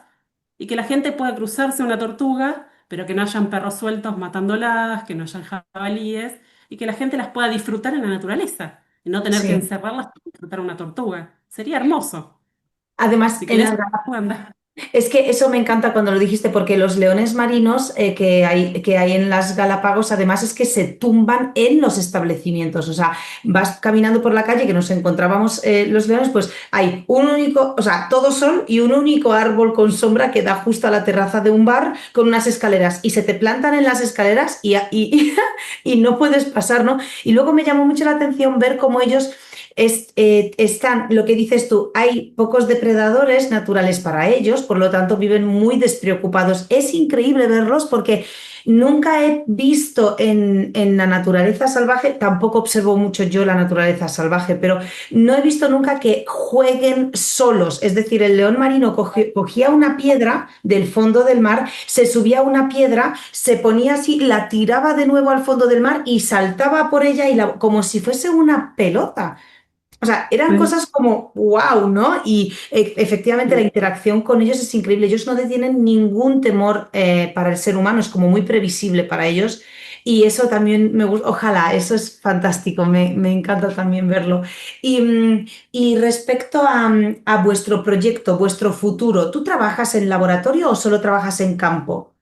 y que la gente pueda cruzarse una tortuga, pero que no hayan perros sueltos matándolas, que no hayan jabalíes, y que la gente las pueda disfrutar en la naturaleza, y no tener que Sí. encerrarlas para disfrutar una tortuga. Sería hermoso. Además, Si en querés, las anda. Es que eso me encanta cuando lo dijiste, porque los leones marinos que hay en las Galápagos, además es que se tumban en los establecimientos. O sea, vas caminando por la calle que nos encontrábamos los leones, pues hay un único, o sea, todos son y un único árbol con sombra que da justo a la terraza de un bar con unas escaleras y se te plantan en las escaleras y no puedes pasar, ¿no? Y luego me llamó mucho la atención ver cómo ellos están, lo que dices tú, hay pocos depredadores naturales para ellos, por lo tanto viven muy despreocupados. Es increíble verlos porque nunca he visto en la naturaleza salvaje, tampoco observo mucho yo la naturaleza salvaje, pero no he visto nunca que jueguen solos. Es decir, el león marino cogía una piedra del fondo del mar, se subía a una piedra, se ponía así, la tiraba de nuevo al fondo del mar y saltaba por ella como si fuese una pelota. O sea, eran Sí, cosas como wow, ¿no? Y efectivamente la sí. interacción con ellos es increíble. Ellos no tienen ningún temor para el ser humano, es como muy previsible para ellos. Y eso también me gusta, ojalá, eso es fantástico, me encanta también verlo. Y respecto a vuestro proyecto, vuestro futuro, ¿tú trabajas en laboratorio o solo trabajas en campo?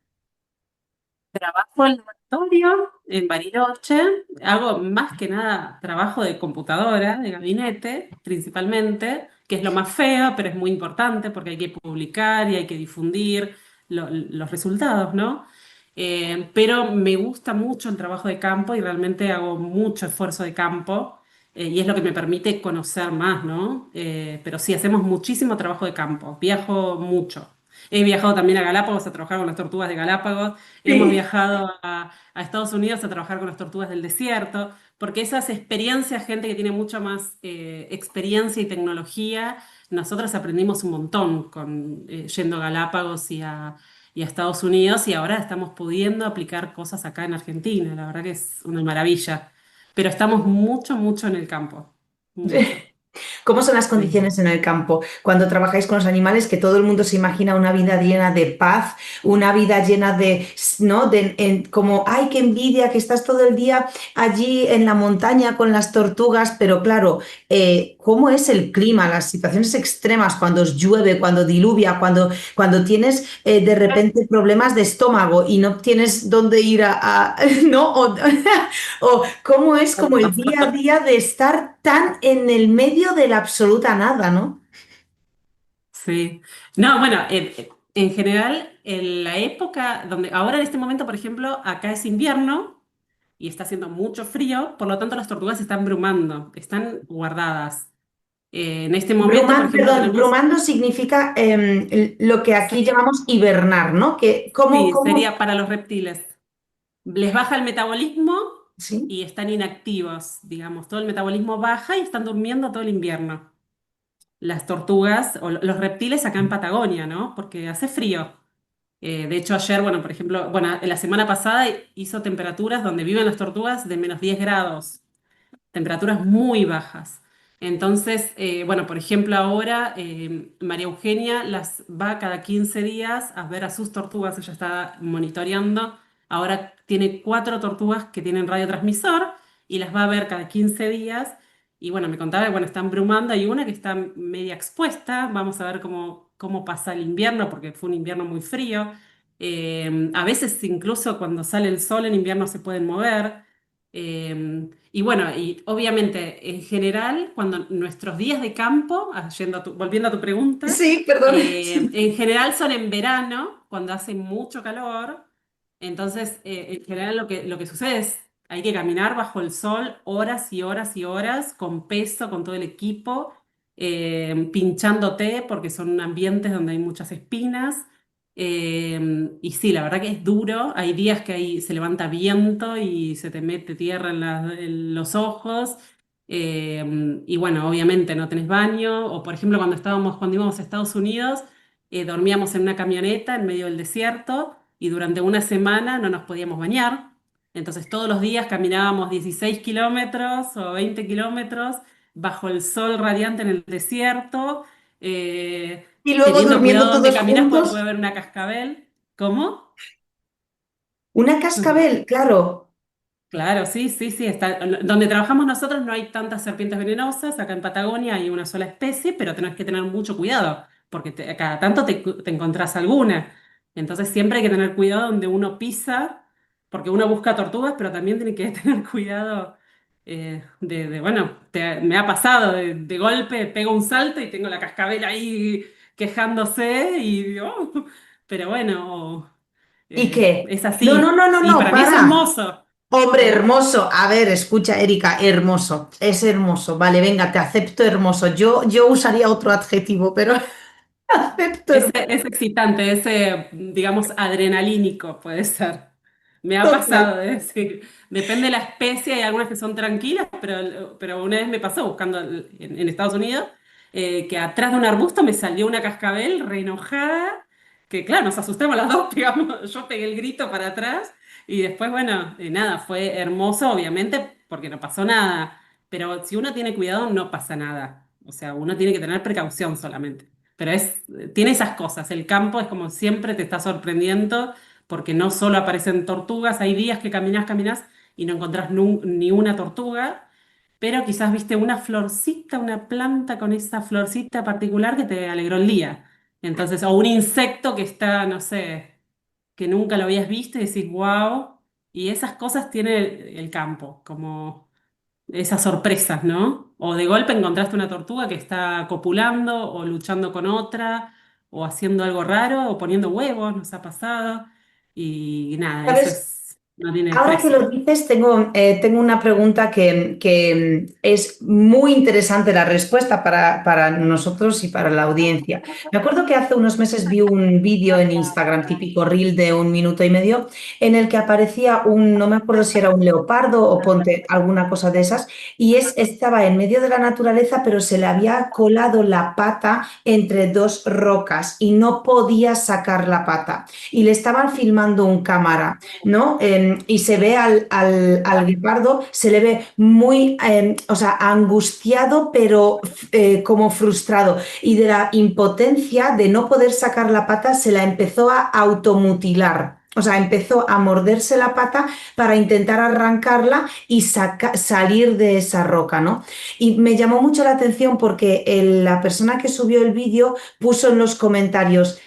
Trabajo en laboratorio, en Bariloche, hago más que nada trabajo de computadora, de gabinete, principalmente, que es lo más feo, pero es muy importante porque hay que publicar y hay que difundir los resultados, ¿no? Pero me gusta mucho el trabajo de campo y realmente hago mucho esfuerzo de campo y es lo que me permite conocer más, ¿no? Pero sí, hacemos muchísimo trabajo de campo, viajo mucho. He viajado también a Galápagos a trabajar con las tortugas de Galápagos. Hemos Sí. viajado a Estados Unidos a trabajar con las tortugas del desierto, porque esas experiencias, gente que tiene mucha más experiencia y tecnología, nosotros aprendimos un montón yendo a Galápagos y a Estados Unidos y ahora estamos pudiendo aplicar cosas acá en Argentina. La verdad que es una maravilla. Pero estamos mucho, mucho en el campo. Mucho. ¿Cómo son las Sí. condiciones en el campo cuando trabajáis con los animales? Que todo el mundo se imagina una vida llena de paz, una vida llena de, ¿no? Como, ay, qué envidia, que estás todo el día allí en la montaña con las tortugas, pero claro, ¿cómo es el clima, las situaciones extremas, cuando os llueve, cuando diluvia, cuando tienes de repente problemas de estómago y no tienes dónde ir ¿no? O cómo es como el día a día de estar tan en el medio de la absoluta nada, ¿no? Sí. No, bueno, en general, en la época donde, ahora en este momento, por ejemplo, acá es invierno y está haciendo mucho frío, por lo tanto las tortugas se están brumando, están guardadas. En este momento, por ejemplo, Perdón, tenemos, brumando significa lo que aquí sería, llamamos hibernar, ¿no? sí, sería para los reptiles. Les baja el metabolismo Sí. y están inactivos, digamos, todo el metabolismo baja y están durmiendo todo el invierno. Las tortugas o los reptiles acá en Patagonia, ¿no? Porque hace frío. De hecho, ayer, bueno, por ejemplo, bueno, la semana pasada hizo temperaturas donde viven las tortugas de -10 grados, temperaturas muy bajas. Entonces, bueno, por ejemplo, ahora María Eugenia las va cada 15 días a ver a sus tortugas, ella está monitoreando. Ahora tiene 4 tortugas que tienen radiotransmisor y las va a ver cada 15 días y bueno, me contaba que bueno, están brumando, hay una que está media expuesta, vamos a ver cómo pasa el invierno, porque fue un invierno muy frío. A veces incluso cuando sale el sol en invierno se pueden mover. Y bueno, y obviamente en general, cuando nuestros días de campo, volviendo a tu pregunta, Sí, perdón. en general son en verano, cuando hace mucho calor. Entonces, en general lo que sucede es, hay que caminar bajo el sol horas y horas y horas, con peso, con todo el equipo, pinchándote, porque son ambientes donde hay muchas espinas. Y sí, la verdad que es duro. Hay días que ahí se levanta viento y se te mete tierra en los ojos. Y bueno, obviamente no tenés baño. O por ejemplo, cuando íbamos a Estados Unidos, dormíamos en una camioneta en medio del desierto y durante una semana no nos podíamos bañar. Entonces todos los días caminábamos 16 kilómetros o 20 kilómetros bajo el sol radiante en el desierto, Y luego teniendo durmiendo cuidado donde todos caminas porque puede juntos. haber una cascabel. ¿Cómo? Una cascabel, claro. Claro, sí, sí, sí. Donde trabajamos nosotros no hay tantas serpientes venenosas. Acá en Patagonia hay una sola especie, pero tenés que tener mucho cuidado, porque cada tanto te encontrás alguna. Entonces siempre hay que tener cuidado donde uno pisa, porque uno busca tortugas, pero también tiene que tener cuidado bueno, me ha pasado, de golpe pego un salto y tengo la cascabel ahí quejándose y digo, "Oh". Pero bueno, ¿Y qué? es No, no, así. no, no, Y no, para mí es para. hermoso. Hombre, ¿Cómo? hermoso. A ver, escucha, Erika, hermoso. Es hermoso. Vale, venga, te acepto hermoso. Yo usaría otro adjetivo, pero acepto Ese, hermoso. es excitante, ese, digamos, adrenalínico puede ser. Me ha Total. pasado de decir, depende de la especie, hay algunas que son tranquilas, pero una vez me pasó buscando en Estados Unidos, que atrás de un arbusto me salió una cascabel re enojada, que claro, nos asustamos las dos, pegamos, yo pegué el grito para atrás y después, bueno, nada, fue hermoso, obviamente, porque no pasó nada, pero si uno tiene cuidado no pasa nada, o sea, uno tiene que tener precaución solamente. Pero tiene esas cosas. El campo es como siempre te está sorprendiendo porque no solo aparecen tortugas, hay días que caminás y no encontrás ni una tortuga, pero quizás viste una florcita, una planta con esa florcita particular que te alegró el día. Entonces, o un insecto que está, no sé, que nunca lo habías visto y decís, wow. Y esas cosas tiene el campo, como esas sorpresas, ¿no? O de golpe encontraste una tortuga que está copulando o luchando con otra o haciendo algo raro o poniendo huevos, nos ha pasado. Y nada, eso ¿Sabes? es, no tiene Ahora que precio. lo dices, tengo una pregunta que es muy interesante la respuesta para nosotros y para la audiencia. Me acuerdo que hace unos meses vi un vídeo en Instagram, típico reel de 1 minuto y medio, en el que aparecía no me acuerdo si era un leopardo o ponte alguna cosa de esas, y estaba en medio de la naturaleza, pero se le había colado la pata entre dos rocas y no podía sacar la pata. Y le estaban filmando un cámara, ¿no? Y se ve al guepardo, se le ve muy, o sea, angustiado, pero como frustrado. Y de la impotencia de no poder sacar la pata, se la empezó a automutilar. O sea, empezó a morderse la pata para intentar arrancarla y salir de esa roca, ¿no? Y me llamó mucho la atención porque la persona que subió el vídeo puso en los comentarios: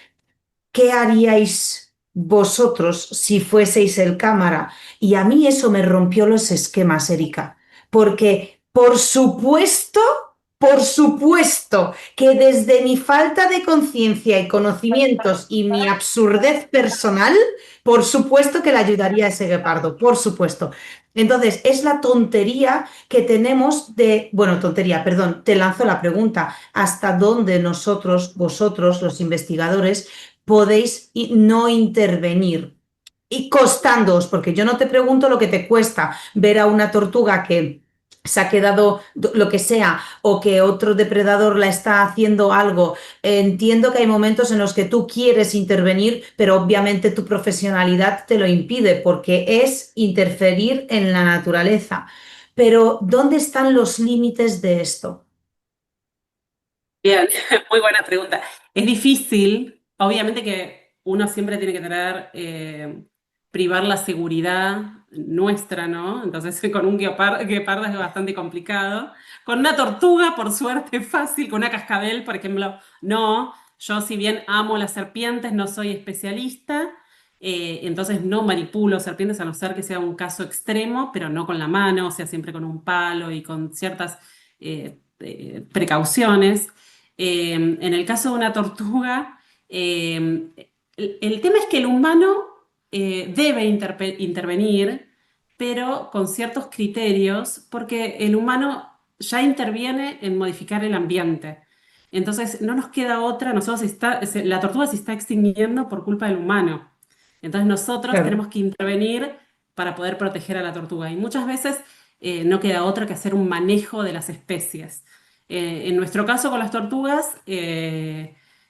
¿qué haríais vosotros si fueseis el cámara? Y a mí eso me rompió los esquemas, Erika, porque por supuesto que desde mi falta de conciencia y conocimientos y mi absurdez personal, por supuesto que le ayudaría a ese guepardo, por supuesto. Entonces, es la tontería que tenemos bueno, tontería, perdón, te lanzo la pregunta: ¿hasta dónde nosotros, vosotros, los investigadores, podéis no intervenir? Y costándoos, porque yo no te pregunto lo que te cuesta ver a una tortuga que se ha quedado lo que sea o que otro depredador la está haciendo algo. Entiendo que hay momentos en los que tú quieres intervenir, pero obviamente tu profesionalidad te lo impide porque es interferir en la naturaleza. Pero ¿dónde están los límites de esto? Bien, muy buena pregunta. Es difícil, obviamente que uno siempre tiene que tener privar la seguridad nuestra, ¿no? Entonces con un guepardo es bastante complicado. Con una tortuga, por suerte, es fácil. Con una cascabel, por ejemplo, no. Yo, si bien amo las serpientes, no soy especialista. Entonces no manipulo serpientes a no ser que sea un caso extremo, pero no con la mano, o sea, siempre con un palo y con ciertas precauciones. En el caso de una tortuga, el tema es que el humano debe intervenir, pero con ciertos criterios, porque el humano ya interviene en modificar el ambiente. Entonces, no nos queda otra, la tortuga se está extinguiendo por culpa del humano. Entonces, nosotros Claro. tenemos que intervenir para poder proteger a la tortuga. Y muchas veces no queda otra que hacer un manejo de las especies. En nuestro caso con las tortugas,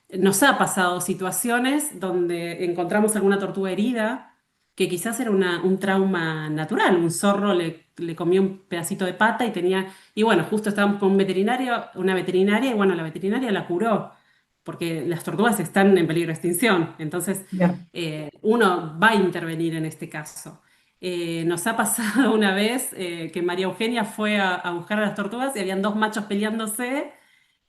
nos ha pasado situaciones donde encontramos alguna tortuga herida, que quizás era un trauma natural. Un zorro le comió un pedacito de pata y bueno, justo estábamos con un veterinario, una veterinaria, y bueno, la veterinaria la curó, porque las tortugas están en peligro de extinción. Entonces, Ya. uno va a intervenir en este caso. Nos ha pasado una vez que María Eugenia fue a buscar a las tortugas y habían dos machos peleándose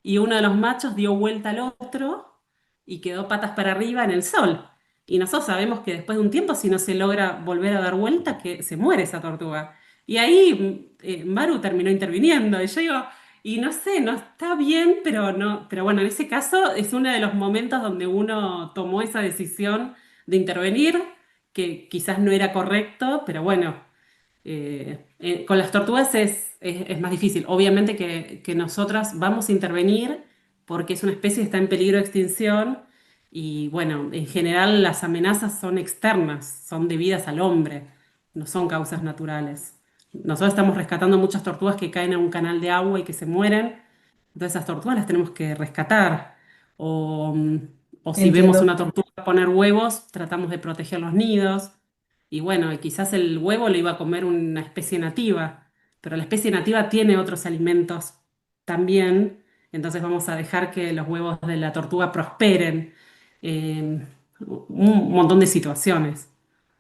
y uno de los machos dio vuelta al otro y quedó patas para arriba en el sol. Y nosotros sabemos que después de un tiempo, si no se logra volver a dar vuelta, que se muere esa tortuga. Y ahí Maru terminó interviniendo. Y yo digo, y no sé, no está bien, pero no, pero bueno, en ese caso es uno de los momentos donde uno tomó esa decisión de intervenir, que quizás no era correcto, pero bueno, con las tortugas es más difícil. Obviamente que nosotras vamos a intervenir porque es una especie que está en peligro de extinción y bueno, en general las amenazas son externas, son debidas al hombre, no son causas naturales. Nosotros estamos rescatando muchas tortugas que caen en un canal de agua y que se mueren, entonces esas tortugas las tenemos que rescatar. O, o si vemos Entiendo. una tortuga poner huevos, tratamos de proteger los nidos. Y bueno, quizás el huevo lo iba a comer una especie nativa, pero la especie nativa tiene otros alimentos también, entonces vamos a dejar que los huevos de la tortuga prosperen. Un montón de situaciones.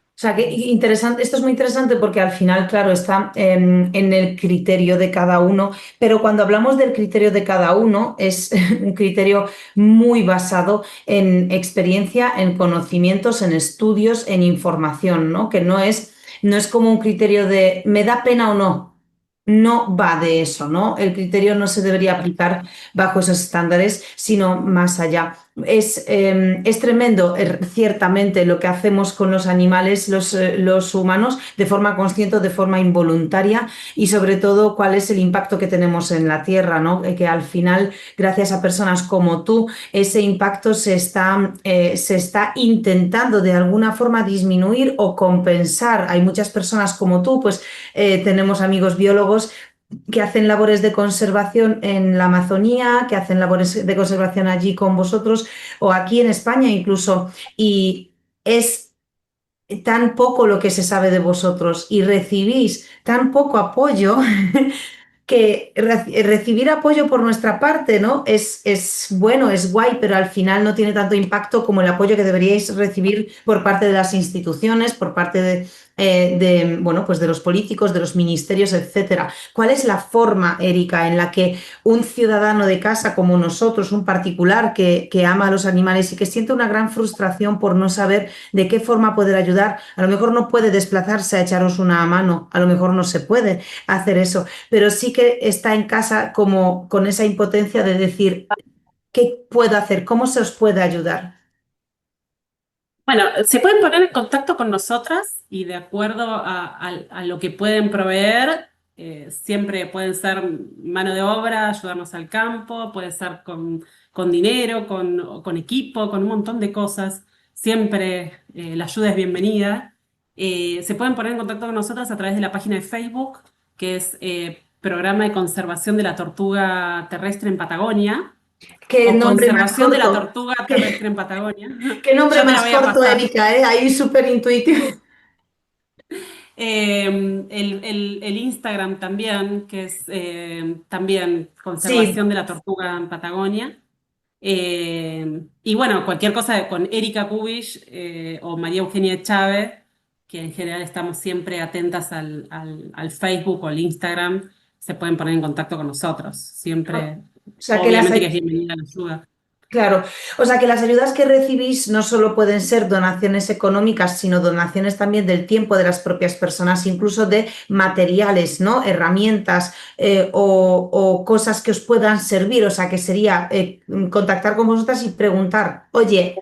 O sea, que interesante, esto es muy interesante porque al final, claro, está en el criterio de cada uno, pero cuando hablamos del criterio de cada uno es un criterio muy basado en experiencia, en conocimientos, en estudios, en información, ¿no? Que no es como un criterio de me da pena o no. No va de eso, ¿no? El criterio no se debería aplicar bajo esos estándares, sino más allá. Es tremendo, ciertamente, lo que hacemos con los animales, los humanos, de forma consciente o de forma involuntaria, y sobre todo cuál es el impacto que tenemos en la Tierra, ¿no? Que al final, gracias a personas como tú, ese impacto se está intentando de alguna forma disminuir o compensar. Hay muchas personas como tú, pues tenemos amigos biólogos que hacen labores de conservación en la Amazonía, que hacen labores de conservación allí con vosotros o aquí en España incluso, y es tan poco lo que se sabe de vosotros y recibís tan poco apoyo que recibir apoyo por nuestra parte, ¿no? Es bueno, es guay, pero al final no tiene tanto impacto como el apoyo que deberíais recibir por parte de las instituciones, por parte bueno, pues de los políticos, de los ministerios, etcétera. ¿Cuál es la forma, Erika, en la que un ciudadano de casa como nosotros, un particular que ama a los animales y que siente una gran frustración por no saber de qué forma poder ayudar, a lo mejor no puede desplazarse a echaros una mano, a lo mejor no se puede hacer eso, pero sí que está en casa como con esa impotencia de decir, ¿qué puedo hacer? ¿Cómo se os puede ayudar? Bueno, se pueden poner en contacto con nosotras y de acuerdo a lo que pueden proveer, siempre pueden ser mano de obra, ayudarnos al campo, puede ser con dinero, con equipo, con un montón de cosas. Siempre la ayuda es bienvenida. Se pueden poner en contacto con nosotras a través de la página de Facebook, que es Programa de Conservación de la Tortuga Terrestre en Patagonia, Qué o nombre más Conservación de la corto, Tortuga qué, Terrestre en Patagonia. qué nombre Ya te la más voy a corto, pasar. Erika, ¿eh? Ahí súper intuitivo. El Instagram también, que es también Sí, Conservación de la Tortuga en Patagonia. Y bueno, cualquier cosa con Erika Kubich o María Eugenia Chávez, que en general estamos siempre atentas al Facebook o al Instagram, se pueden poner en contacto con nosotros. Siempre, O sea que obviamente que es bienvenida la ayuda. claro, o sea que las ayudas que recibís no solo pueden ser donaciones económicas, sino donaciones también del tiempo de las propias personas, incluso de materiales, ¿no? Herramientas o cosas que os puedan servir. O sea que sería contactar con vosotras y preguntar, oye,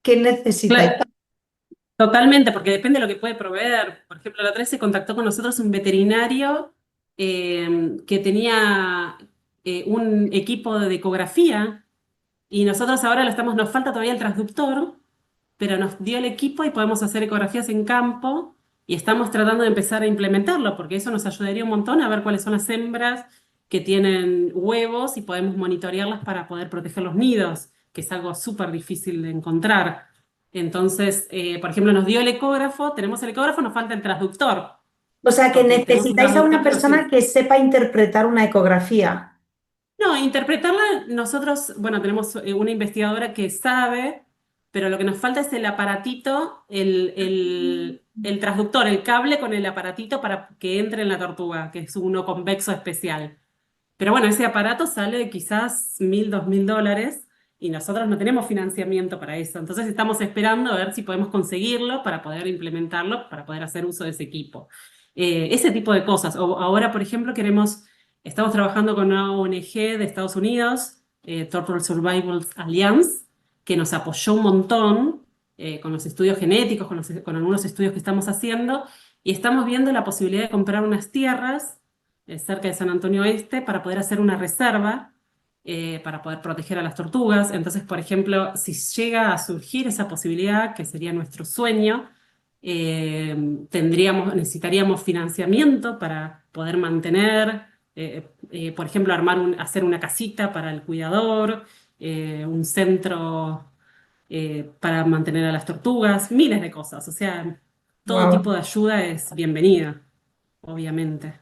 ¿qué necesitáis? Claro, totalmente, porque depende de lo que puede proveer. Por ejemplo, la otra vez se contactó con nosotros un veterinario que tenía un equipo de ecografía y nosotros ahora nos falta todavía el transductor, pero nos dio el equipo y podemos hacer ecografías en campo y estamos tratando de empezar a implementarlo porque eso nos ayudaría un montón a ver cuáles son las hembras que tienen huevos y podemos monitorearlas para poder proteger los nidos, que es algo súper difícil de encontrar. Entonces, por ejemplo, nos dio el ecógrafo, tenemos el ecógrafo, nos falta el transductor, O sea que porque tenemos un necesitáis a transductor, una pero persona sí. que sepa interpretar una ecografía. No, interpretarla, nosotros, bueno, tenemos una investigadora que sabe, pero lo que nos falta es el aparatito, el transductor, el cable con el aparatito para que entre en la tortuga, que es uno convexo especial. Pero bueno, ese aparato sale quizás $1.000, $2.000 y nosotros no tenemos financiamiento para eso. Entonces estamos esperando a ver si podemos conseguirlo para poder implementarlo, para poder hacer uso de ese equipo. Ese tipo de cosas. O ahora, por ejemplo, estamos trabajando con una ONG de Estados Unidos, Turtle Survival Alliance, que nos apoyó un montón con los estudios genéticos, con algunos estudios que estamos haciendo, y estamos viendo la posibilidad de comprar unas tierras cerca de San Antonio Oeste para poder hacer una reserva, para poder proteger a las tortugas. Entonces, por ejemplo, si llega a surgir esa posibilidad, que sería nuestro sueño, necesitaríamos financiamiento para poder mantener, por ejemplo, hacer una casita para el cuidador, un centro para mantener a las tortugas, miles de cosas. O sea, todo Wow. tipo de ayuda es bienvenida, obviamente.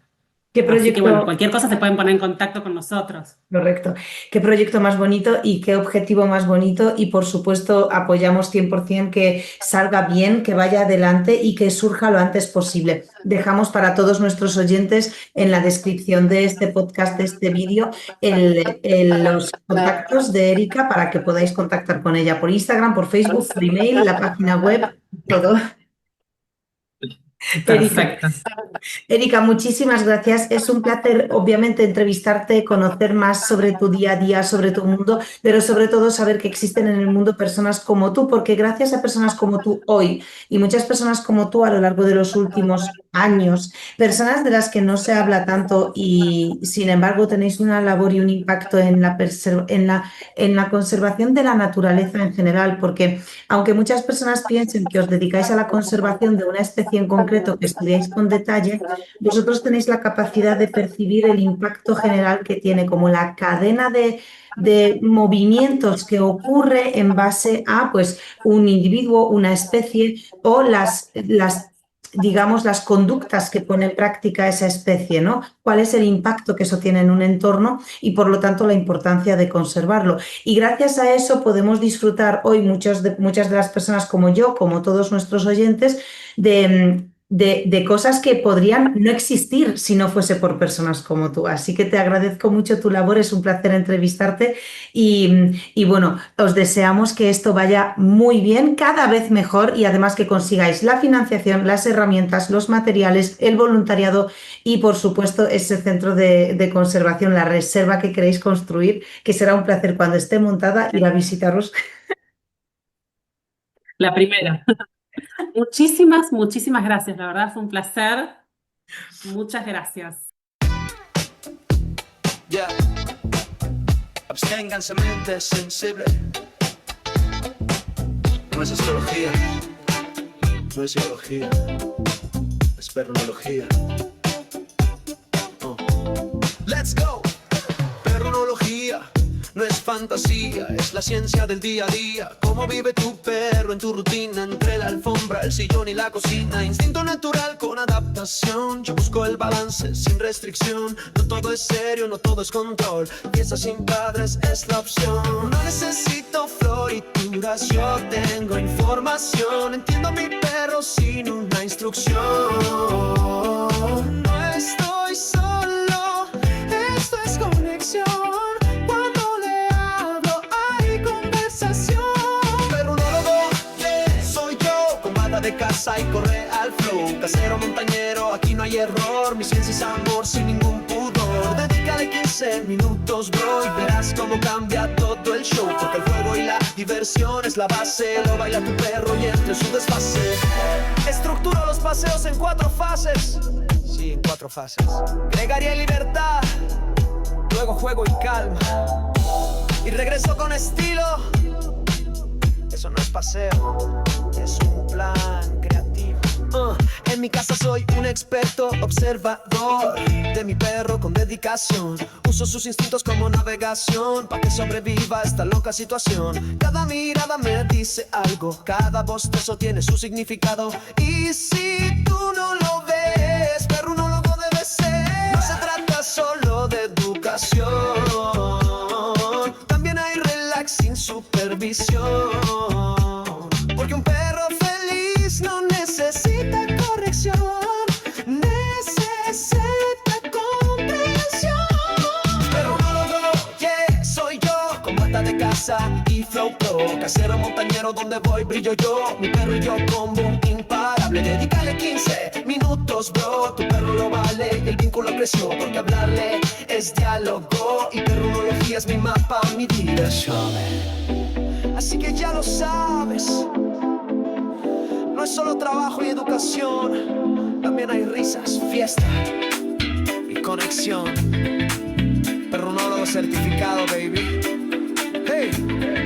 ¿Qué Así que bueno, proyecto? cualquier cosa se pueden poner en contacto con nosotros. Correcto. Qué proyecto más bonito y qué objetivo más bonito. Y por supuesto, apoyamos 100% que salga bien, que vaya adelante y que surja lo antes posible. Dejamos para todos nuestros oyentes en la descripción de este podcast, de este vídeo, los contactos de Erika para que podáis contactar con ella por Instagram, por Facebook, por email, la página web, todo. Erika. Perfecto. Erika, muchísimas gracias. Es un placer, obviamente, entrevistarte, conocer más sobre tu día a día, sobre tu mundo, pero sobre todo saber que existen en el mundo personas como tú, porque gracias a personas como tú hoy y muchas personas como tú a lo largo de los últimos años, personas de las que no se habla tanto y, sin embargo, tenéis una labor y un impacto en la conservación de la naturaleza en general, porque aunque muchas personas piensen que os dedicáis a la conservación de una especie en concreto que estudiáis con detalle, vosotros tenéis la capacidad de percibir el impacto general que tiene, como la cadena de movimientos que ocurre en base a pues, un individuo, una especie o digamos, las conductas que pone en práctica esa especie, ¿no? ¿Cuál es el impacto que eso tiene en un entorno y, por lo tanto, la importancia de conservarlo? Y gracias a eso podemos disfrutar hoy muchas de las personas como yo, como todos nuestros oyentes, de cosas que podrían no existir si no fuese por personas como tú. Así que te agradezco mucho tu labor, es un placer entrevistarte y bueno, os deseamos que esto vaya muy bien, cada vez mejor y además que consigáis la financiación, las herramientas, los materiales, el voluntariado y por supuesto ese centro de conservación, la reserva que queréis construir, que será un placer cuando esté montada ir a visitaros. La primera. Muchísimas, muchísimas gracias. La verdad fue un placer. Muchas gracias. Ya, absténganse mente sensible. No es astrología, no es psicología, es perronología. Let's go. Perronología no es fantasía, es la ciencia del día a día. Cómo vive tu perro en tu rutina, entre la alfombra, el sillón y la cocina. Instinto natural con adaptación, yo busco el balance sin restricción. No todo es serio, no todo es control, pieza sin padres es la opción. No necesito florituras, yo tengo información. Entiendo a mi perro sin una instrucción. No estoy solo, esto es conexión. Cuando le hablo hay conversación. Perronólogo, soy yo, con bata de casa y corre al flow. Casero montañero, aquí no hay error. Mi ciencia es amor sin ningún pudor. Dedícale 15 minutos, bro, y verás cómo cambia todo el show. Porque el juego y la diversión es la base. Lo baila tu perro y entre su desfase. Estructuro los paseos en 4 fases. Sí, en 4 fases. Gregaria y libertad, luego juego y calma, y regreso con estilo. Eso no es paseo, es un plan creativo. En mi casa soy un experto observador de mi perro con dedicación. Uso sus instintos como navegación para que sobreviva esta loca situación. Cada mirada me dice algo, cada bostezo tiene su significado. Y si tú no lo ves, perronólogo debe ser. No se trata solo de educación, también hay relax sin supervisión. Porque un perro feliz no necesita corrección, necesita comprensión. Perronólogo, yeah, soy yo, con bata de casa y flow pro. Casero montañero, donde voy brillo yo. Mi perro y yo combo imparable. Dedícale 15 minutos, bro, tu perro lo vale. El vínculo creció porque hablarle es diálogo. Y perronología es mi mapa, mi dirección. Así que ya lo sabes, no es solo trabajo y educación, también hay risas, fiesta y conexión. Perronólogo certificado, baby. Hey.